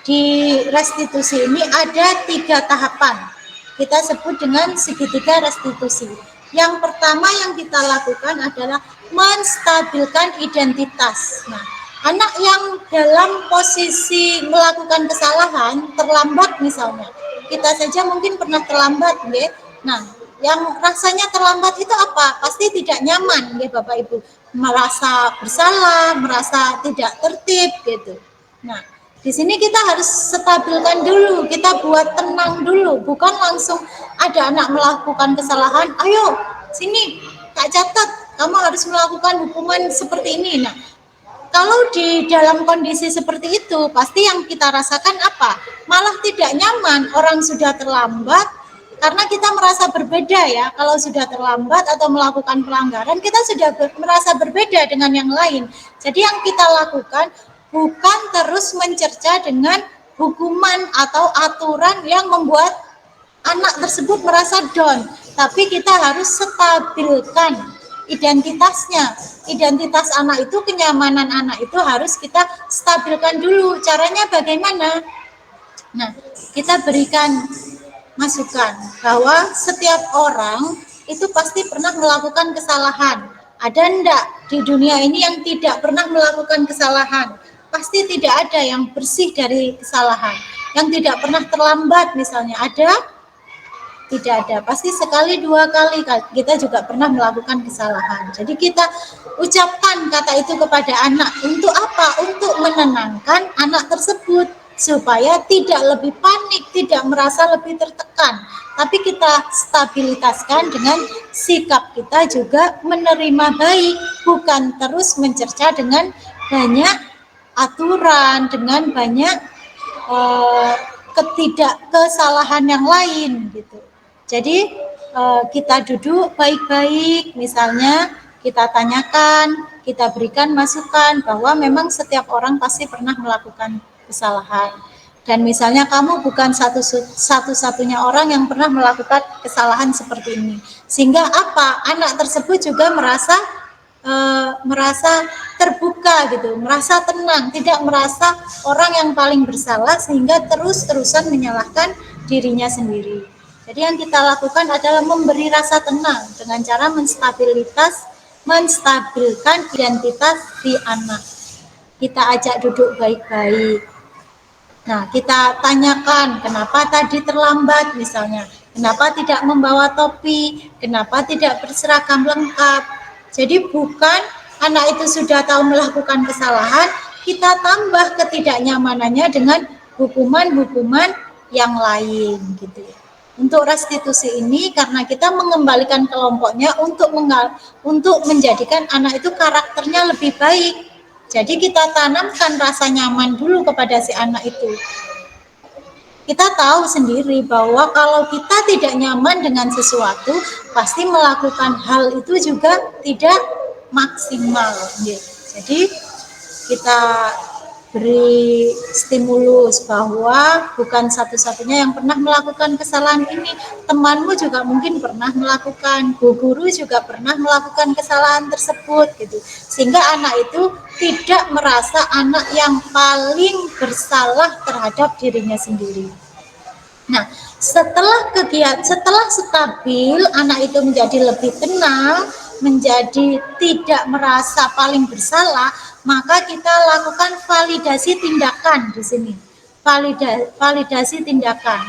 di restitusi ini ada 3 tahapan. Kita sebut dengan segitiga restitusi. Yang pertama yang kita lakukan adalah menstabilkan identitas. Nah, anak yang dalam posisi melakukan kesalahan, terlambat misalnya, kita saja mungkin pernah terlambat, ya. Nah, yang rasanya terlambat itu apa? Pasti tidak nyaman, ya Bapak Ibu. Merasa bersalah, merasa tidak tertib, gitu. Nah, di sini kita harus stabilkan dulu, kita buat tenang dulu, bukan langsung ada anak melakukan kesalahan, ayo sini tak catat, kamu harus melakukan hukuman seperti ini. Nah, kalau di dalam kondisi seperti itu, pasti yang kita rasakan apa? Malah tidak nyaman, orang sudah terlambat, karena kita merasa berbeda ya, kalau sudah terlambat atau melakukan pelanggaran, kita sudah merasa berbeda dengan yang lain. Jadi yang kita lakukan, bukan terus mencerca dengan hukuman atau aturan yang membuat anak tersebut merasa down, tapi kita harus stabilkan identitasnya. Identitas anak itu, kenyamanan anak itu harus kita stabilkan dulu. Caranya bagaimana? Nah, kita berikan masukan bahwa setiap orang itu pasti pernah melakukan kesalahan. Ada enggak di dunia ini yang tidak pernah melakukan kesalahan? Pasti tidak ada yang bersih dari kesalahan. Yang tidak pernah terlambat misalnya, ada? Tidak ada. Pasti sekali, 2 kali kita juga pernah melakukan kesalahan. Jadi kita ucapkan kata itu kepada anak. Untuk apa? Untuk menenangkan anak tersebut supaya tidak lebih panik, tidak merasa lebih tertekan. Tapi kita stabilitaskan dengan sikap kita juga menerima baik, bukan terus mencerca dengan banyak aturan, dengan banyak kesalahan yang lain gitu. Jadi kita duduk baik-baik, misalnya kita tanyakan, kita berikan masukan bahwa memang setiap orang pasti pernah melakukan kesalahan. Dan misalnya kamu bukan satu-satunya orang yang pernah melakukan kesalahan seperti ini. Sehingga apa? Anak tersebut juga merasa terbuka gitu, merasa tenang, tidak merasa orang yang paling bersalah sehingga terus-terusan menyalahkan dirinya sendiri. Jadi yang kita lakukan adalah memberi rasa tenang dengan cara menstabilkan identitas di anak. Kita ajak duduk baik-baik. Nah, kita tanyakan kenapa tadi terlambat misalnya, kenapa tidak membawa topi, kenapa tidak berseragam lengkap. Jadi bukan anak itu sudah tahu melakukan kesalahan, kita tambah ketidaknyamanannya dengan hukuman-hukuman yang lain gitu. Untuk restitusi ini karena kita mengembalikan kelompoknya untuk menjadikan anak itu karakternya lebih baik. Jadi kita tanamkan rasa nyaman dulu kepada si anak itu. Kita tahu sendiri bahwa kalau kita tidak nyaman dengan sesuatu, pasti melakukan hal itu juga tidak maksimal. Jadi kita beri stimulus bahwa bukan satu-satunya yang pernah melakukan kesalahan ini, temanmu juga mungkin pernah melakukan, guru juga pernah melakukan kesalahan tersebut gitu. Sehingga anak itu tidak merasa anak yang paling bersalah terhadap dirinya sendiri. Nah, setelah stabil, anak itu menjadi lebih tenang, menjadi tidak merasa paling bersalah, maka kita lakukan validasi tindakan di sini. Validasi tindakan.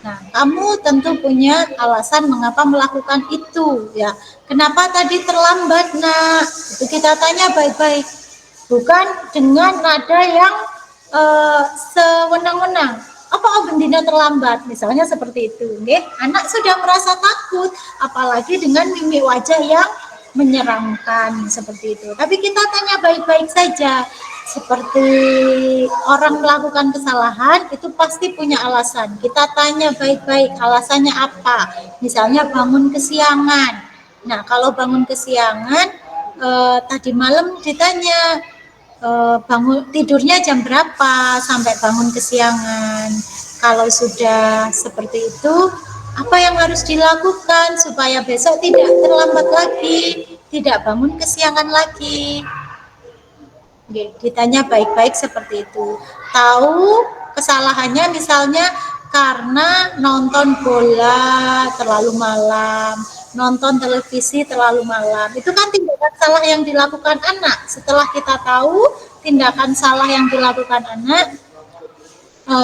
Nah, kamu tentu punya alasan mengapa melakukan itu, ya. Kenapa tadi terlambat, Nak? Itu kita tanya baik-baik. Bukan dengan nada yang sewenang-wenang. Apa bendina terlambat? Misalnya seperti itu, nggih. Anak sudah merasa takut, apalagi dengan mimik wajah yang menyeramkan seperti itu. Tapi kita tanya baik-baik saja. Seperti orang melakukan kesalahan itu pasti punya alasan. Kita tanya baik-baik alasannya apa. Misalnya bangun kesiangan. Nah, kalau bangun kesiangan tadi malam ditanya bangun tidurnya jam berapa sampai bangun kesiangan. Kalau sudah seperti itu, apa yang harus dilakukan supaya besok tidak terlambat lagi, tidak bangun kesiangan lagi. Ditanya baik-baik seperti itu. Tahu kesalahannya misalnya karena nonton bola terlalu malam, nonton televisi terlalu malam. Itu kan tindakan salah yang dilakukan anak. Setelah kita tahu tindakan salah yang dilakukan anak,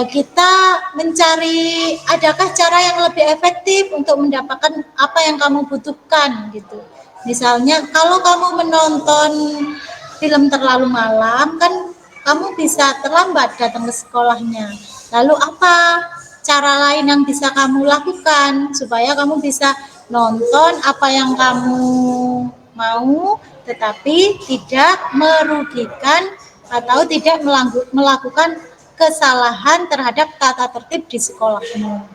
kita mencari adakah cara yang lebih efektif untuk mendapatkan apa yang kamu butuhkan gitu. Misalnya kalau kamu menonton film terlalu malam kan kamu bisa terlambat datang ke sekolahnya. Lalu apa cara lain yang bisa kamu lakukan supaya kamu bisa nonton apa yang kamu mau tetapi tidak merugikan atau tidak melakukan kesalahan terhadap tata tertib di sekolahmu.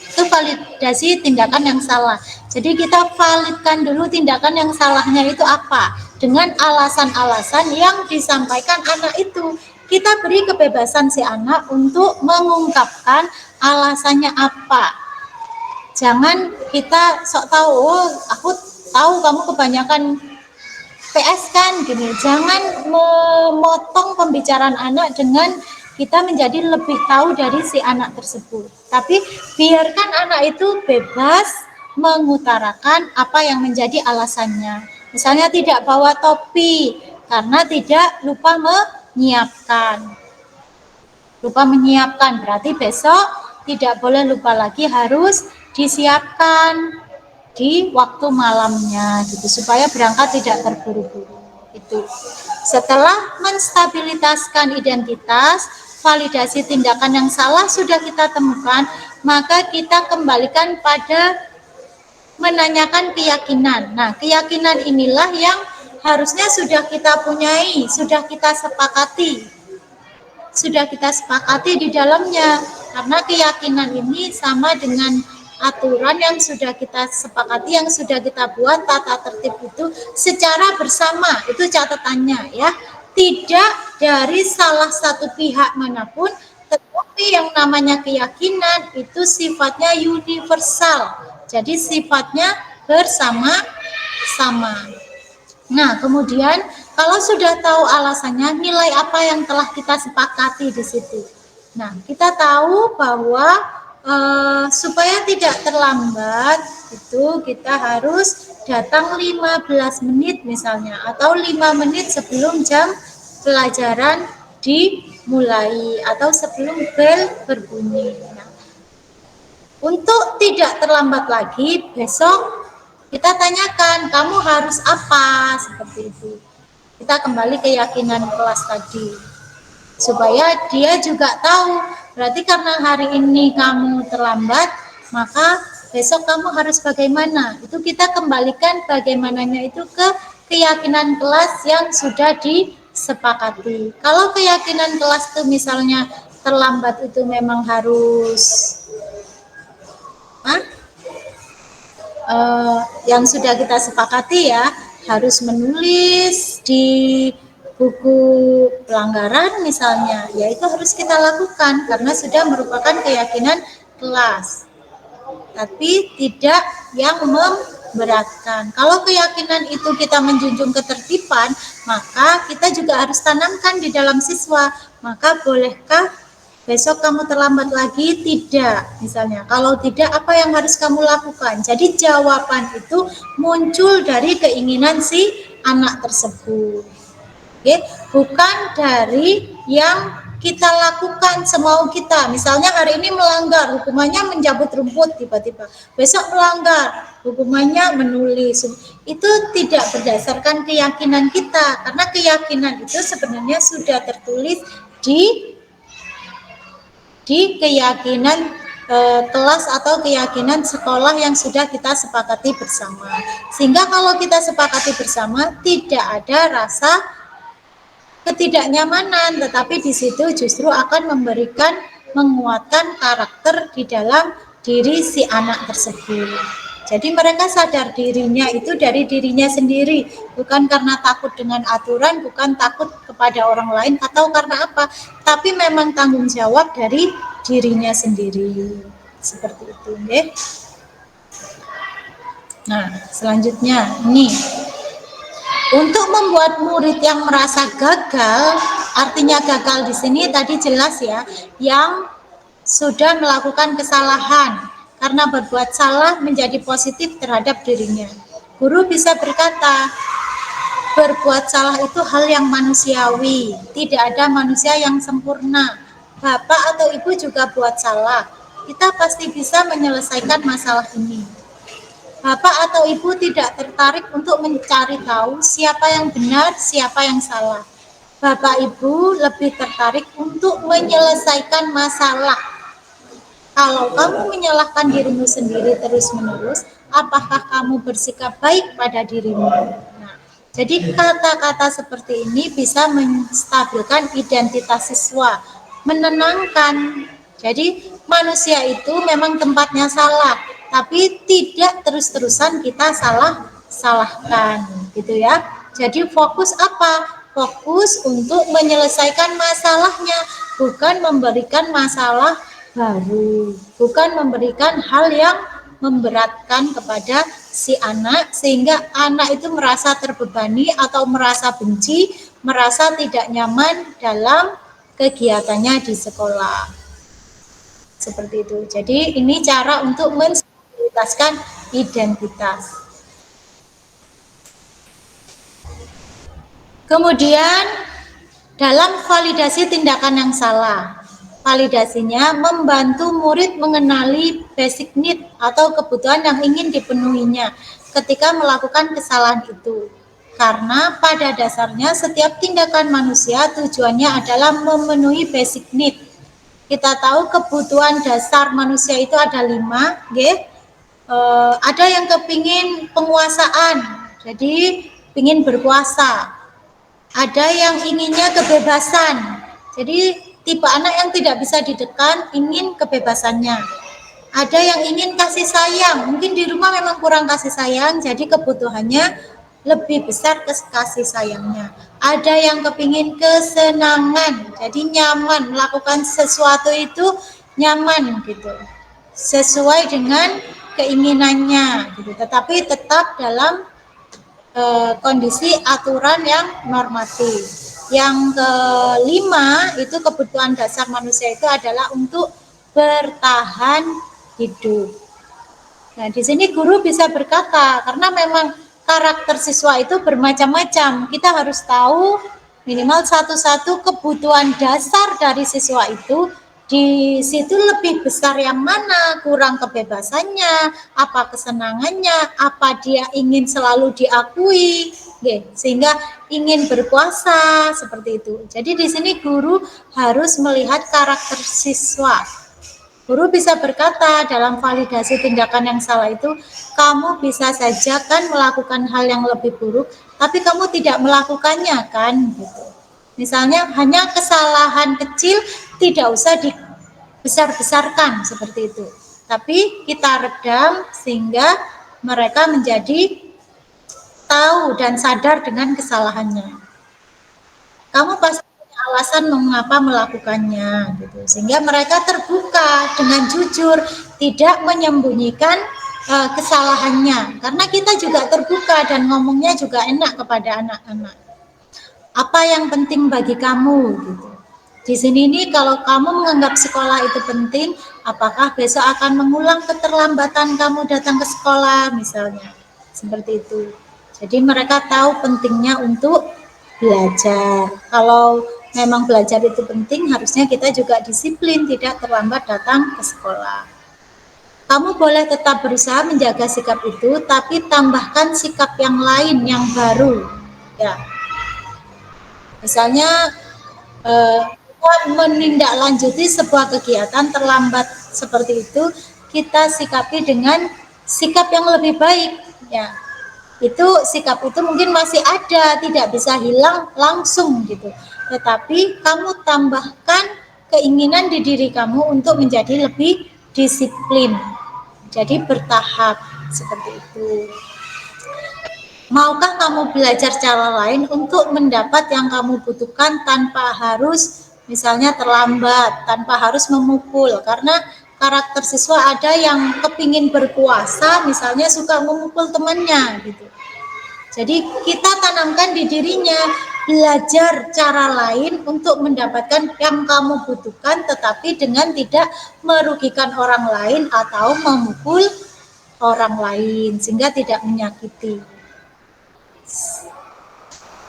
Itu validasi tindakan yang salah. Jadi kita validkan dulu tindakan yang salahnya itu apa dengan alasan-alasan yang disampaikan anak itu. Kita beri kebebasan si anak untuk mengungkapkan alasannya apa. Jangan kita sok tahu, oh, aku tahu kamu kebanyakan PS kan gini. Jangan memotong pembicaraan anak dengan kita menjadi lebih tahu dari si anak tersebut. Tapi biarkan anak itu bebas mengutarakan apa yang menjadi alasannya. Misalnya tidak bawa topi karena tidak lupa menyiapkan. Lupa menyiapkan berarti besok tidak boleh lupa lagi, harus disiapkan di waktu malamnya gitu supaya berangkat tidak terburu-buru. Itu. Setelah menstabilitaskan identitas, validasi tindakan yang salah sudah kita temukan, maka kita kembalikan pada menanyakan keyakinan. Nah, keyakinan inilah yang harusnya sudah kita punyai, sudah kita sepakati. sudah kita sepakati di dalamnya, karena keyakinan ini sama dengan aturan yang sudah kita sepakati, yang sudah kita buat tata tertib itu secara bersama, itu catatannya ya, tidak dari salah satu pihak manapun, tetapi yang namanya keyakinan itu sifatnya universal, jadi sifatnya bersama-sama. Nah, kemudian kalau sudah tahu alasannya, nilai apa yang telah kita sepakati di situ. Nah, kita tahu bahwa supaya tidak terlambat itu kita harus datang 15 menit misalnya, atau 5 menit sebelum jam pelajaran dimulai atau sebelum bel berbunyi. Nah, untuk tidak terlambat lagi, besok kita tanyakan, kamu harus apa, seperti itu. Kita kembali ke keyakinan kelas tadi, supaya dia juga tahu, berarti karena hari ini kamu terlambat, maka besok kamu harus bagaimana. Itu kita kembalikan bagaimananya itu ke keyakinan kelas yang sudah disepakati. Kalau keyakinan kelas itu misalnya terlambat itu memang harus yang sudah kita sepakati ya, harus menulis di buku pelanggaran misalnya, ya itu harus kita lakukan karena sudah merupakan keyakinan kelas, tapi tidak yang memberatkan. Kalau keyakinan itu kita menjunjung ketertiban, maka kita juga harus tanamkan di dalam siswa. Maka bolehkah besok kamu terlambat lagi? Tidak, misalnya. Kalau tidak, apa yang harus kamu lakukan? Jadi jawaban itu muncul dari keinginan si anak tersebut. Oke, bukan dari yang kita lakukan semau kita. Misalnya hari ini melanggar, hukumannya mencabut rumput tiba-tiba. Besok melanggar, hukumannya menulis. Itu tidak berdasarkan keyakinan kita, karena keyakinan itu sebenarnya sudah tertulis di keyakinan kelas atau keyakinan sekolah yang sudah kita sepakati bersama. Sehingga kalau kita sepakati bersama, tidak ada rasa ketidaknyamanan, tetapi di situ justru akan menguatkan karakter di dalam diri si anak tersebut. Jadi mereka sadar dirinya itu dari dirinya sendiri, bukan karena takut dengan aturan, bukan takut kepada orang lain atau karena apa, tapi memang tanggung jawab dari dirinya sendiri. Seperti itu, deh. Nah, selanjutnya ini untuk membuat murid yang merasa gagal, artinya gagal di sini tadi jelas ya, yang sudah melakukan kesalahan karena berbuat salah menjadi positif terhadap dirinya. Guru bisa berkata, berbuat salah itu hal yang manusiawi, tidak ada manusia yang sempurna. Bapak atau ibu juga buat salah, kita pasti bisa menyelesaikan masalah ini. Bapak atau ibu tidak tertarik untuk mencari tahu siapa yang benar, siapa yang salah. Bapak ibu lebih tertarik untuk menyelesaikan masalah. Kalau kamu menyalahkan dirimu sendiri terus-menerus, apakah kamu bersikap baik pada dirimu? Nah, jadi kata-kata seperti ini bisa menstabilkan identitas siswa, menenangkan. Jadi manusia itu memang tempatnya salah, tapi tidak terus-terusan kita salahkan, gitu ya. Jadi fokus apa? Fokus untuk menyelesaikan masalahnya, bukan memberikan masalah baru, bukan memberikan hal yang memberatkan kepada si anak sehingga anak itu merasa terbebani atau merasa benci, merasa tidak nyaman dalam kegiatannya di sekolah. Seperti itu. Jadi ini cara untuk menstabilitaskan identitas. Kemudian dalam validasi tindakan yang salah, validasinya membantu murid mengenali basic need atau kebutuhan yang ingin dipenuhinya ketika melakukan kesalahan itu. Karena pada dasarnya setiap tindakan manusia tujuannya adalah memenuhi basic need. Kita tahu kebutuhan dasar manusia itu ada 5, ada yang kepingin penguasaan, jadi ingin berkuasa. Ada yang inginnya kebebasan, jadi tipe anak yang tidak bisa didekan, ingin kebebasannya. Ada yang ingin kasih sayang, mungkin di rumah memang kurang kasih sayang, jadi kebutuhannya lebih besar ke kasih sayangnya. Ada yang kepingin kesenangan, jadi nyaman, melakukan sesuatu itu nyaman gitu, sesuai dengan keinginannya gitu, tetapi tetap dalam kondisi aturan yang normatif. Yang kelima itu kebutuhan dasar manusia itu adalah untuk bertahan hidup. Nah, di sini guru bisa berkata, karena memang karakter siswa itu bermacam-macam. Kita harus tahu minimal satu-satu kebutuhan dasar dari siswa itu, di situ lebih besar yang mana, kurang kebebasannya, apa kesenangannya, apa dia ingin selalu diakui, sehingga ingin berkuasa seperti itu. Jadi di sini guru harus melihat karakter siswa. Guru bisa berkata dalam validasi tindakan yang salah itu, kamu bisa saja kan melakukan hal yang lebih buruk, tapi kamu tidak melakukannya kan, gitu. Misalnya hanya kesalahan kecil tidak usah dibesar-besarkan seperti itu, tapi kita redam sehingga mereka menjadi tahu dan sadar dengan kesalahannya. Kamu pasti punya alasan mengapa melakukannya, gitu. Sehingga mereka terbuka dengan jujur, tidak menyembunyikan kesalahannya. Karena kita juga terbuka dan ngomongnya juga enak kepada anak-anak. Apa yang penting bagi kamu, gitu. Di sini nih, kalau kamu menganggap sekolah itu penting, apakah besok akan mengulang keterlambatan kamu datang ke sekolah, misalnya. Seperti itu. Jadi mereka tahu pentingnya untuk belajar. Kalau memang belajar itu penting, harusnya kita juga disiplin, tidak terlambat datang ke sekolah. Kamu boleh tetap berusaha menjaga sikap itu, tapi tambahkan sikap yang lain, yang baru. Ya. Misalnya, kita menindaklanjuti sebuah kegiatan terlambat seperti itu, kita sikapi dengan sikap yang lebih baik. Ya. Itu sikap itu mungkin masih ada, tidak bisa hilang langsung gitu. Tetapi kamu tambahkan keinginan di diri kamu untuk menjadi lebih disiplin. Jadi bertahap seperti itu. Maukah kamu belajar cara lain untuk mendapat yang kamu butuhkan tanpa harus misalnya terlambat, tanpa harus memukul? Karena karakter siswa ada yang kepingin berkuasa, misalnya suka memukul temannya gitu. Jadi kita tanamkan di dirinya, belajar cara lain untuk mendapatkan yang kamu butuhkan, tetapi dengan tidak merugikan orang lain atau memukul orang lain, sehingga tidak menyakiti.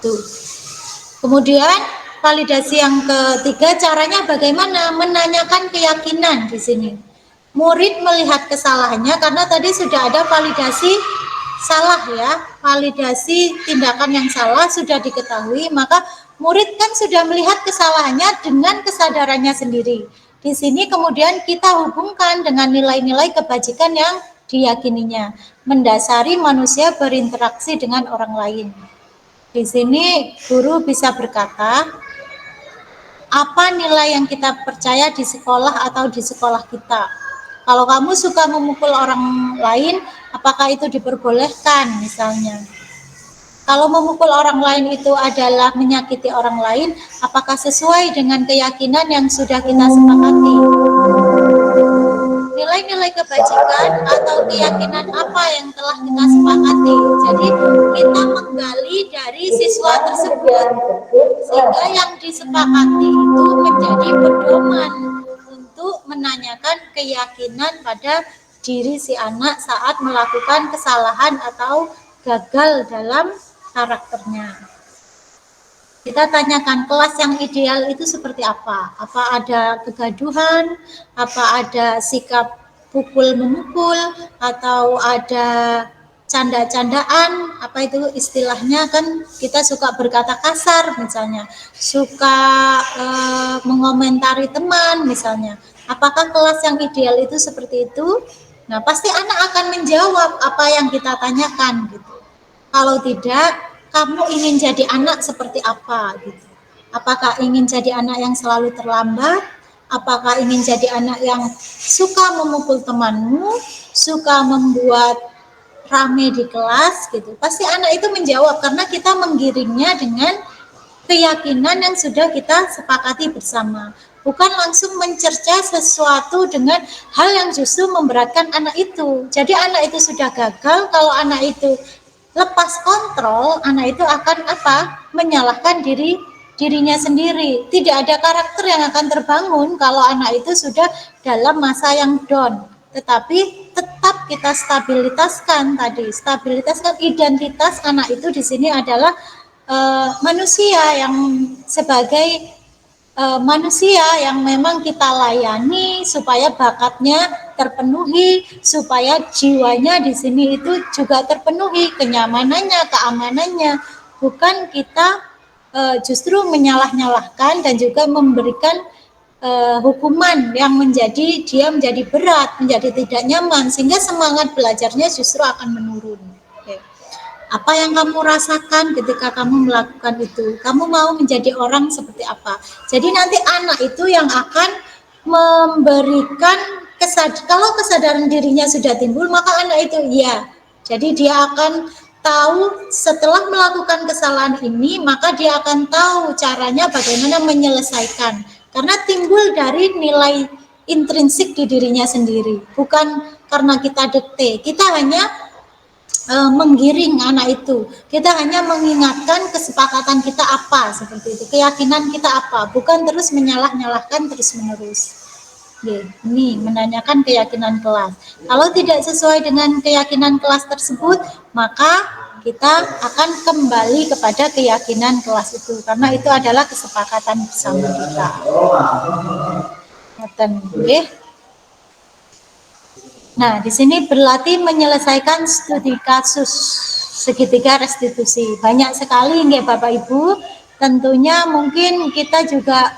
Tuh. Kemudian validasi yang ketiga, caranya bagaimana? Menanyakan keyakinan di sini. Murid melihat kesalahannya, karena tadi sudah ada validasi salah ya, validasi tindakan yang salah sudah diketahui, maka murid kan sudah melihat kesalahannya dengan kesadarannya sendiri. Di sini kemudian kita hubungkan dengan nilai-nilai kebajikan yang diyakininya, mendasari manusia berinteraksi dengan orang lain. Di sini guru bisa berkata, apa nilai yang kita percaya di sekolah atau di sekolah kita? Kalau kamu suka memukul orang lain, apakah itu diperbolehkan misalnya? Kalau memukul orang lain itu adalah menyakiti orang lain, apakah sesuai dengan keyakinan yang sudah kita sepakati? Nilai-nilai kebajikan atau keyakinan apa yang telah kita sepakati? Jadi kita menggali dari siswa tersebut, sehingga yang disepakati itu menjadi pedoman untuk menanyakan keyakinan pada diri si anak saat melakukan kesalahan atau gagal dalam karakternya. Kita tanyakan kelas yang ideal itu seperti apa? Apa ada kegaduhan? Apa ada sikap pukul memukul? Atau ada canda-candaan? Apa itu istilahnya, kan kita suka berkata kasar misalnya, suka mengomentari teman misalnya. Apakah kelas yang ideal itu seperti itu? Nah, pasti anak akan menjawab apa yang kita tanyakan gitu. Kalau tidak, kamu ingin jadi anak seperti apa gitu. Apakah ingin jadi anak yang selalu terlambat? Apakah ingin jadi anak yang suka memukul temanmu, suka membuat rame di kelas gitu? Pasti anak itu menjawab karena kita menggiringnya dengan keyakinan yang sudah kita sepakati bersama. Bukan langsung mencerca sesuatu dengan hal yang justru memberatkan anak itu. Jadi anak itu sudah gagal, kalau anak itu lepas kontrol, anak itu akan apa? Menyalahkan dirinya sendiri. Tidak ada karakter yang akan terbangun kalau anak itu sudah dalam masa yang down. Tetapi tetap kita stabilitaskan tadi. Stabilitaskan identitas anak itu di sini adalah manusia yang sebagai manusia yang memang kita layani supaya bakatnya terpenuhi, supaya jiwanya di sini itu juga terpenuhi, kenyamanannya, keamanannya. Bukan kita justru menyalah-nyalahkan dan juga memberikan hukuman yang menjadi dia menjadi berat, menjadi tidak nyaman, sehingga semangat belajarnya justru akan menurun. Oke. Apa yang kamu rasakan ketika kamu melakukan itu? Kamu mau menjadi orang seperti apa? Jadi nanti anak itu yang akan memberikan kalau kesadaran dirinya sudah timbul, maka anak itu ya. Jadi dia akan tahu setelah melakukan kesalahan ini, maka dia akan tahu caranya bagaimana menyelesaikan. Karena timbul dari nilai intrinsik di dirinya sendiri, bukan karena kita dikte. Kita hanya menggiring anak itu. Kita hanya mengingatkan kesepakatan kita apa, seperti itu. Keyakinan kita apa, bukan terus menyalah-nyalahkan terus-menerus. Ini menanyakan keyakinan kelas. Kalau tidak sesuai dengan keyakinan kelas tersebut, maka kita akan kembali kepada keyakinan kelas itu, karena itu adalah kesepakatan bersama kita. Nggih. Nah, di sini berlatih menyelesaikan studi kasus segitiga restitusi. Banyak sekali nggih Bapak Ibu. Tentunya mungkin kita juga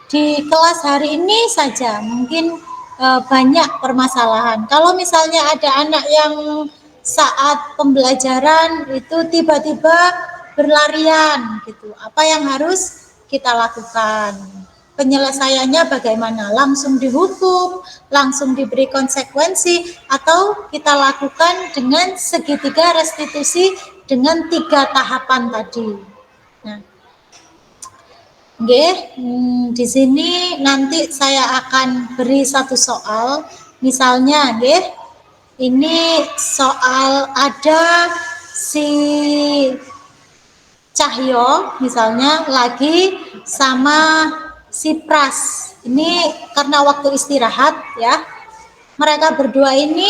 di kelas hari ini saja mungkin banyak permasalahan. Kalau misalnya ada anak yang saat pembelajaran itu tiba-tiba berlarian gitu. Apa yang harus kita lakukan? Penyelesaiannya bagaimana? Langsung dihukum, langsung diberi konsekuensi, atau kita lakukan dengan segitiga restitusi dengan 3 tahapan tadi. Nah, di sini nanti saya akan beri satu soal. Misalnya, ini soal ada si Cahyo misalnya lagi sama si Pras. Ini karena waktu istirahat ya. Mereka berdua ini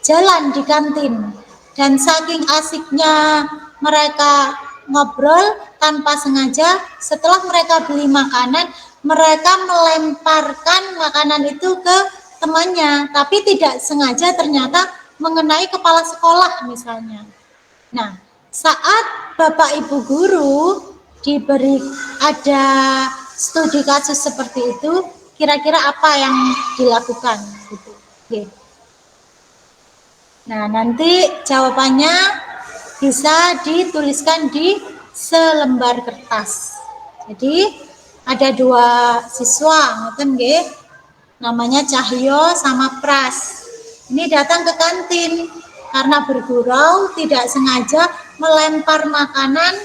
jalan di kantin. Dan saking asiknya mereka ngobrol tanpa sengaja, setelah mereka beli makanan, mereka melemparkan makanan itu ke temannya, tapi tidak sengaja ternyata mengenai kepala sekolah misalnya. Nah, saat Bapak Ibu guru diberi ada studi kasus seperti itu, kira-kira apa yang dilakukan gitu. Oke. Nah, nanti jawabannya bisa dituliskan di selembar kertas. Jadi ada 2 siswa, ngoten nggih. Namanya Cahyo sama Pras. Ini datang ke kantin karena bergurau tidak sengaja melempar makanan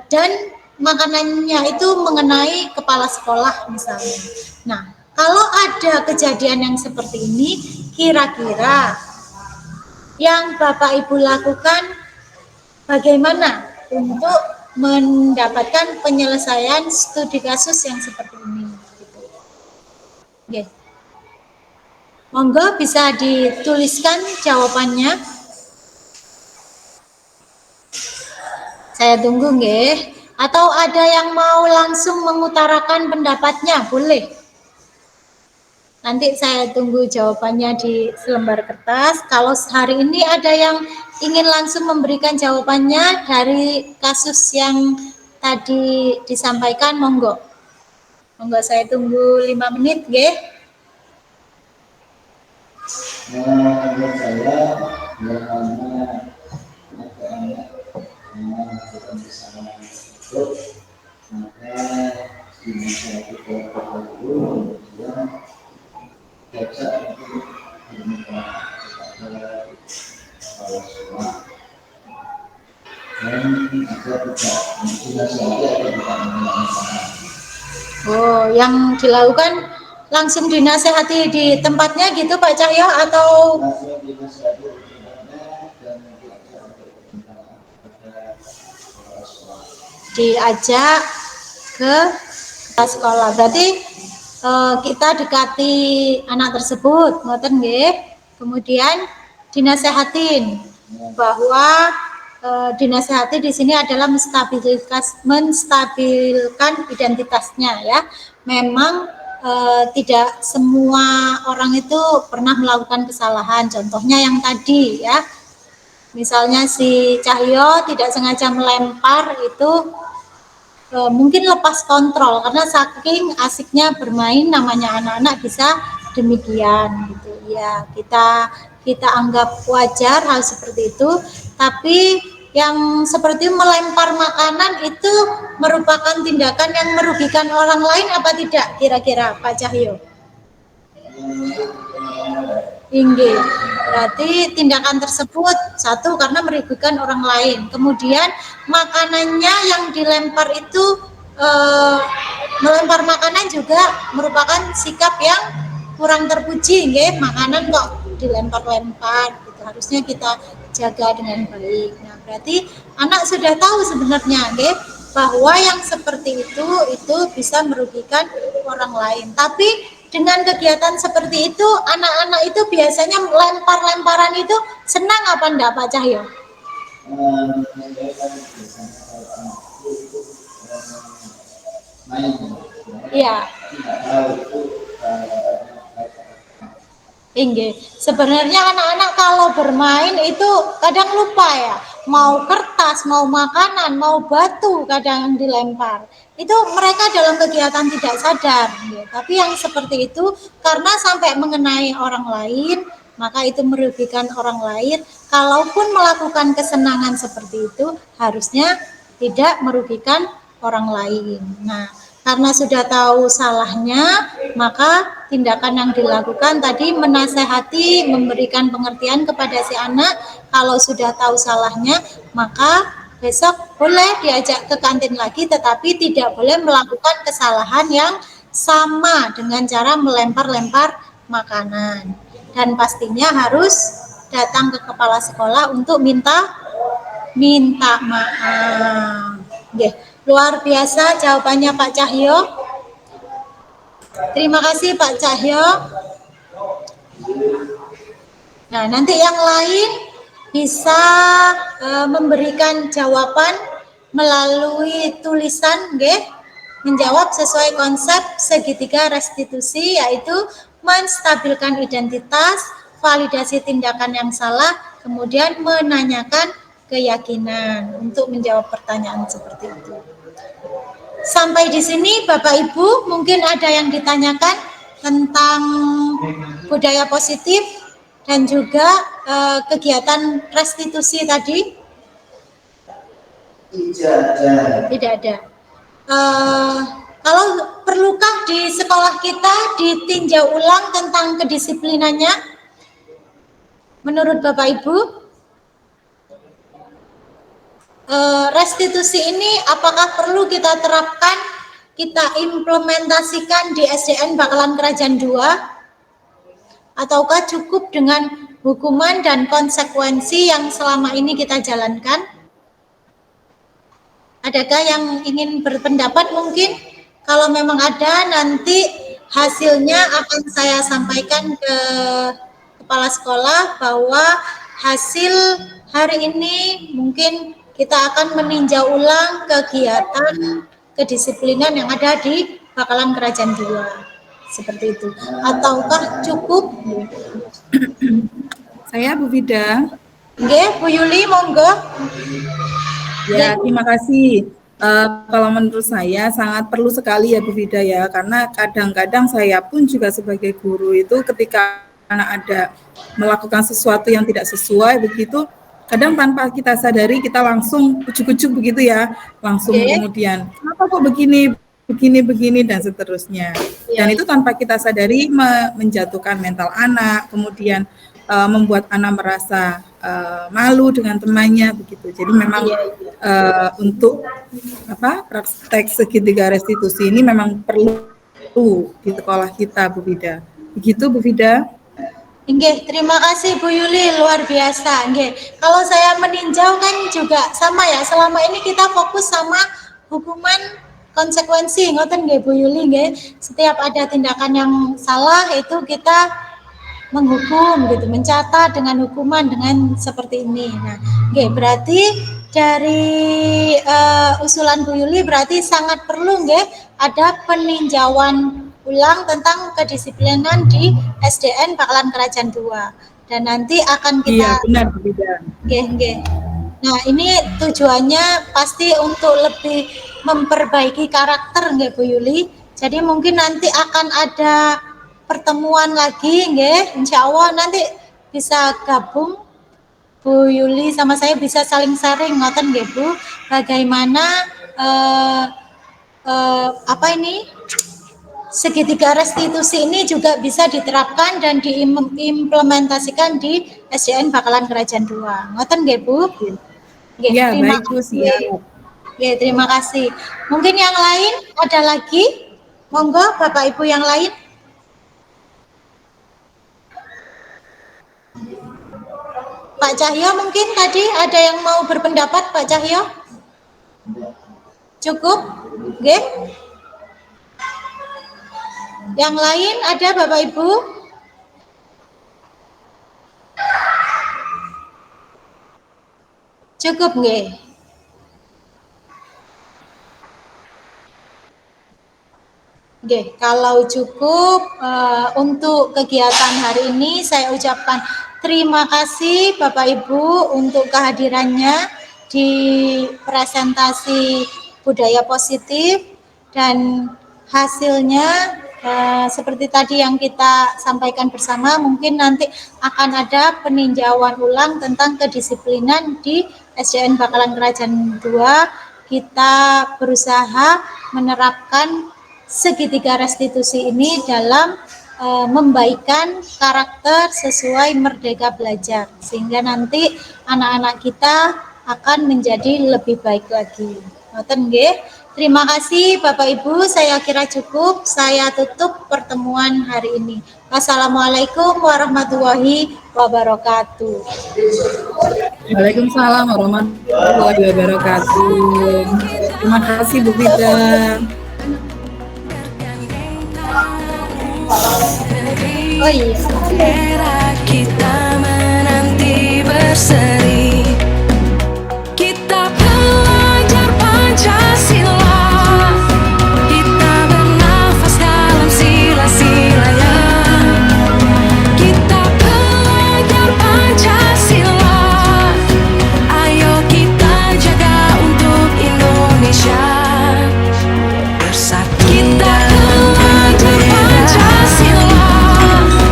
dan makanannya itu mengenai kepala sekolah misalnya. Nah, kalau ada kejadian yang seperti ini, kira-kira yang Bapak Ibu lakukan bagaimana untuk mendapatkan penyelesaian studi kasus yang seperti ini? Gitu. Okay. Monggo bisa dituliskan jawabannya. Saya tunggu nggih. Atau ada yang mau langsung mengutarakan pendapatnya, boleh. Nanti saya tunggu jawabannya di selembar kertas. Kalau hari ini ada yang ingin langsung memberikan jawabannya dari kasus yang tadi disampaikan, monggo. Monggo saya tunggu 5 menit, nggih. Menurut saya bagaimana anak-anak yang melakukan kesalahan tersebut maka dinasihati oleh bapak guru kemudian diajak untuk berminta kepada kepala sekolah dan agar tidak dinasihati agar tidak mengulangi. Oh, yang dilakukan langsung dinasehati di tempatnya gitu Pak Cahyo atau Langsung dinasihati oleh tempatnya dan diajak untuk berminta kepada kepala sekolah. diajak ke sekolah? Berarti kita dekati anak tersebut, ngoten nggih. Kemudian dinasehatin bahwa dinasehati di sini adalah menstabilkan identitasnya ya. Memang tidak semua orang itu pernah melakukan kesalahan. Contohnya yang tadi ya. Misalnya si Cahyo tidak sengaja melempar itu mungkin lepas kontrol karena saking asiknya bermain, namanya anak-anak bisa demikian gitu ya. Kita anggap wajar hal seperti itu, tapi yang seperti melempar makanan itu merupakan tindakan yang merugikan orang lain apa tidak kira-kira Pak Cahyo? Inggih. Berarti tindakan tersebut satu karena merugikan orang lain. Kemudian makanannya yang dilempar itu melempar makanan juga merupakan sikap yang kurang terpuji, nggih. Makanan kok dilempar-lempar gitu. Harusnya kita jaga dengan baik. Nah, berarti anak sudah tahu sebenarnya, nggih, bahwa yang seperti itu bisa merugikan orang lain. Tapi dengan kegiatan seperti itu, anak-anak itu biasanya lempar-lemparan itu senang apa enggak Pak Cahyo? Main, Iya, tidak tahu itu Inggih. Sebenarnya anak-anak kalau bermain itu kadang lupa ya, mau kertas, mau makanan, mau batu kadang yang dilempar. Itu mereka dalam kegiatan tidak sadar. Ya. Tapi yang seperti itu karena sampai mengenai orang lain, maka itu merugikan orang lain. Kalaupun melakukan kesenangan seperti itu, harusnya tidak merugikan orang lain. Nah, karena sudah tahu salahnya, maka tindakan yang dilakukan tadi menasehati, memberikan pengertian kepada si anak. Kalau sudah tahu salahnya, maka besok boleh diajak ke kantin lagi, tetapi tidak boleh melakukan kesalahan yang sama dengan cara melempar-lempar makanan. Dan pastinya harus datang ke kepala sekolah untuk minta maaf. Oke, luar biasa jawabannya Pak Cahyo. Terima kasih Pak Cahyo. Nah, nanti yang lain bisa memberikan jawaban melalui tulisan, nggih. Menjawab sesuai konsep segitiga restitusi, yaitu menstabilkan identitas, validasi tindakan yang salah, kemudian menanyakan keyakinan untuk menjawab pertanyaan seperti itu. Sampai di sini Bapak Ibu mungkin ada yang ditanyakan tentang budaya positif dan juga kegiatan restitusi tadi? Tidak ada. Kalau perlukah di sekolah kita ditinjau ulang tentang kedisiplinannya? Menurut Bapak Ibu? Restitusi ini apakah perlu kita terapkan, kita implementasikan di SDN Bakalan Kerajaan 2? Ataukah cukup dengan hukuman dan konsekuensi yang selama ini kita jalankan? Adakah yang ingin berpendapat mungkin? Kalau memang ada, nanti hasilnya akan saya sampaikan ke kepala sekolah bahwa hasil hari ini mungkin kita akan meninjau ulang kegiatan kedisiplinan yang ada di Bakalan Kerajaan 2. Seperti itu. Ataukah cukup? Saya Bu Vida. Nggih, Bu Yuli, monggo. Ya, terima kasih. Kalau menurut saya sangat perlu sekali ya Bu Vida ya, karena kadang-kadang saya pun juga sebagai guru itu ketika anak ada melakukan sesuatu yang tidak sesuai begitu, kadang tanpa kita sadari kita langsung ujuk-ujuk begitu ya, langsung kemudian kenapa kok begini dan seterusnya. Dan itu tanpa kita sadari menjatuhkan mental anak, kemudian membuat anak merasa malu dengan temannya begitu. Jadi memang untuk praktek segitiga restitusi ini memang perlu di sekolah kita, Bu Vida. Begitu, Bu Vida. Nggih, terima kasih Bu Yuli, luar biasa. Nggih, kalau saya meninjau kan juga sama ya. Selama ini kita fokus sama hukuman konsekuensi, ngoten nggih Bu Yuli nggih. Setiap ada tindakan yang salah itu kita menghukum gitu, mencatat dengan hukuman dengan seperti ini. Nah, nggih, berarti dari usulan Bu Yuli berarti sangat perlu nggih ada peninjauan ulang tentang kedisiplinan di SDN Bakalan Kerajaan II. Dan nanti akan kita benar Bu Vida. Nggih. Nah, ini tujuannya pasti untuk lebih memperbaiki karakter nggih Bu Yuli. Jadi mungkin nanti akan ada pertemuan lagi nggih. Insyaallah nanti bisa gabung Bu Yuli sama saya bisa saling sharing ngoten nggih Bu. Bagaimana segitiga restitusi ini juga bisa diterapkan dan diimplementasikan di SDN Bakalan Kerajaan II. Ngoten nggih Bu? Iya, baik Bu, siap. Ya, terima kasih. Mungkin yang lain ada lagi? Monggo Bapak Ibu yang lain. Pak Cahyo mungkin tadi ada yang mau berpendapat, Pak Cahyo? Cukup? Nggih? Yang lain ada Bapak Ibu? Cukup nggih? Oke, kalau cukup untuk kegiatan hari ini saya ucapkan terima kasih Bapak Ibu untuk kehadirannya di presentasi budaya positif dan hasilnya seperti tadi yang kita sampaikan bersama, mungkin nanti akan ada peninjauan ulang tentang kedisiplinan di SDN Bakalan Kerajaan II. Kita berusaha menerapkan segitiga restitusi ini dalam membaikkan karakter sesuai Merdeka Belajar, sehingga nanti anak-anak kita akan menjadi lebih baik lagi. Ngoten nggih. Terima kasih Bapak Ibu, saya kira cukup. Saya tutup pertemuan hari ini. Wassalamualaikum warahmatullahi wabarakatuh. Waalaikumsalam warahmatullahi wabarakatuh. Terima kasih Bu Vida. Oh iya. Era kita menanti berseri, kita belajar Pancasila, kita bernafas dalam sila-silanya, kita belajar Pancasila, ayo kita jaga untuk Indonesia bersatu. Kita belajar Pancasila,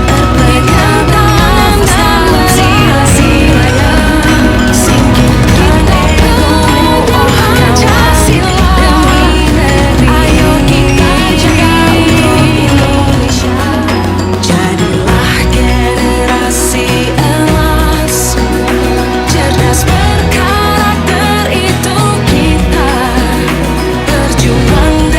berpegang tangan dalam sila-silanya, singkirkan ego, oh Pancasila, ayo kita jaga untuk Indonesia. Jadilah generasi emas, cerdas berkarakter itu kita, berjuang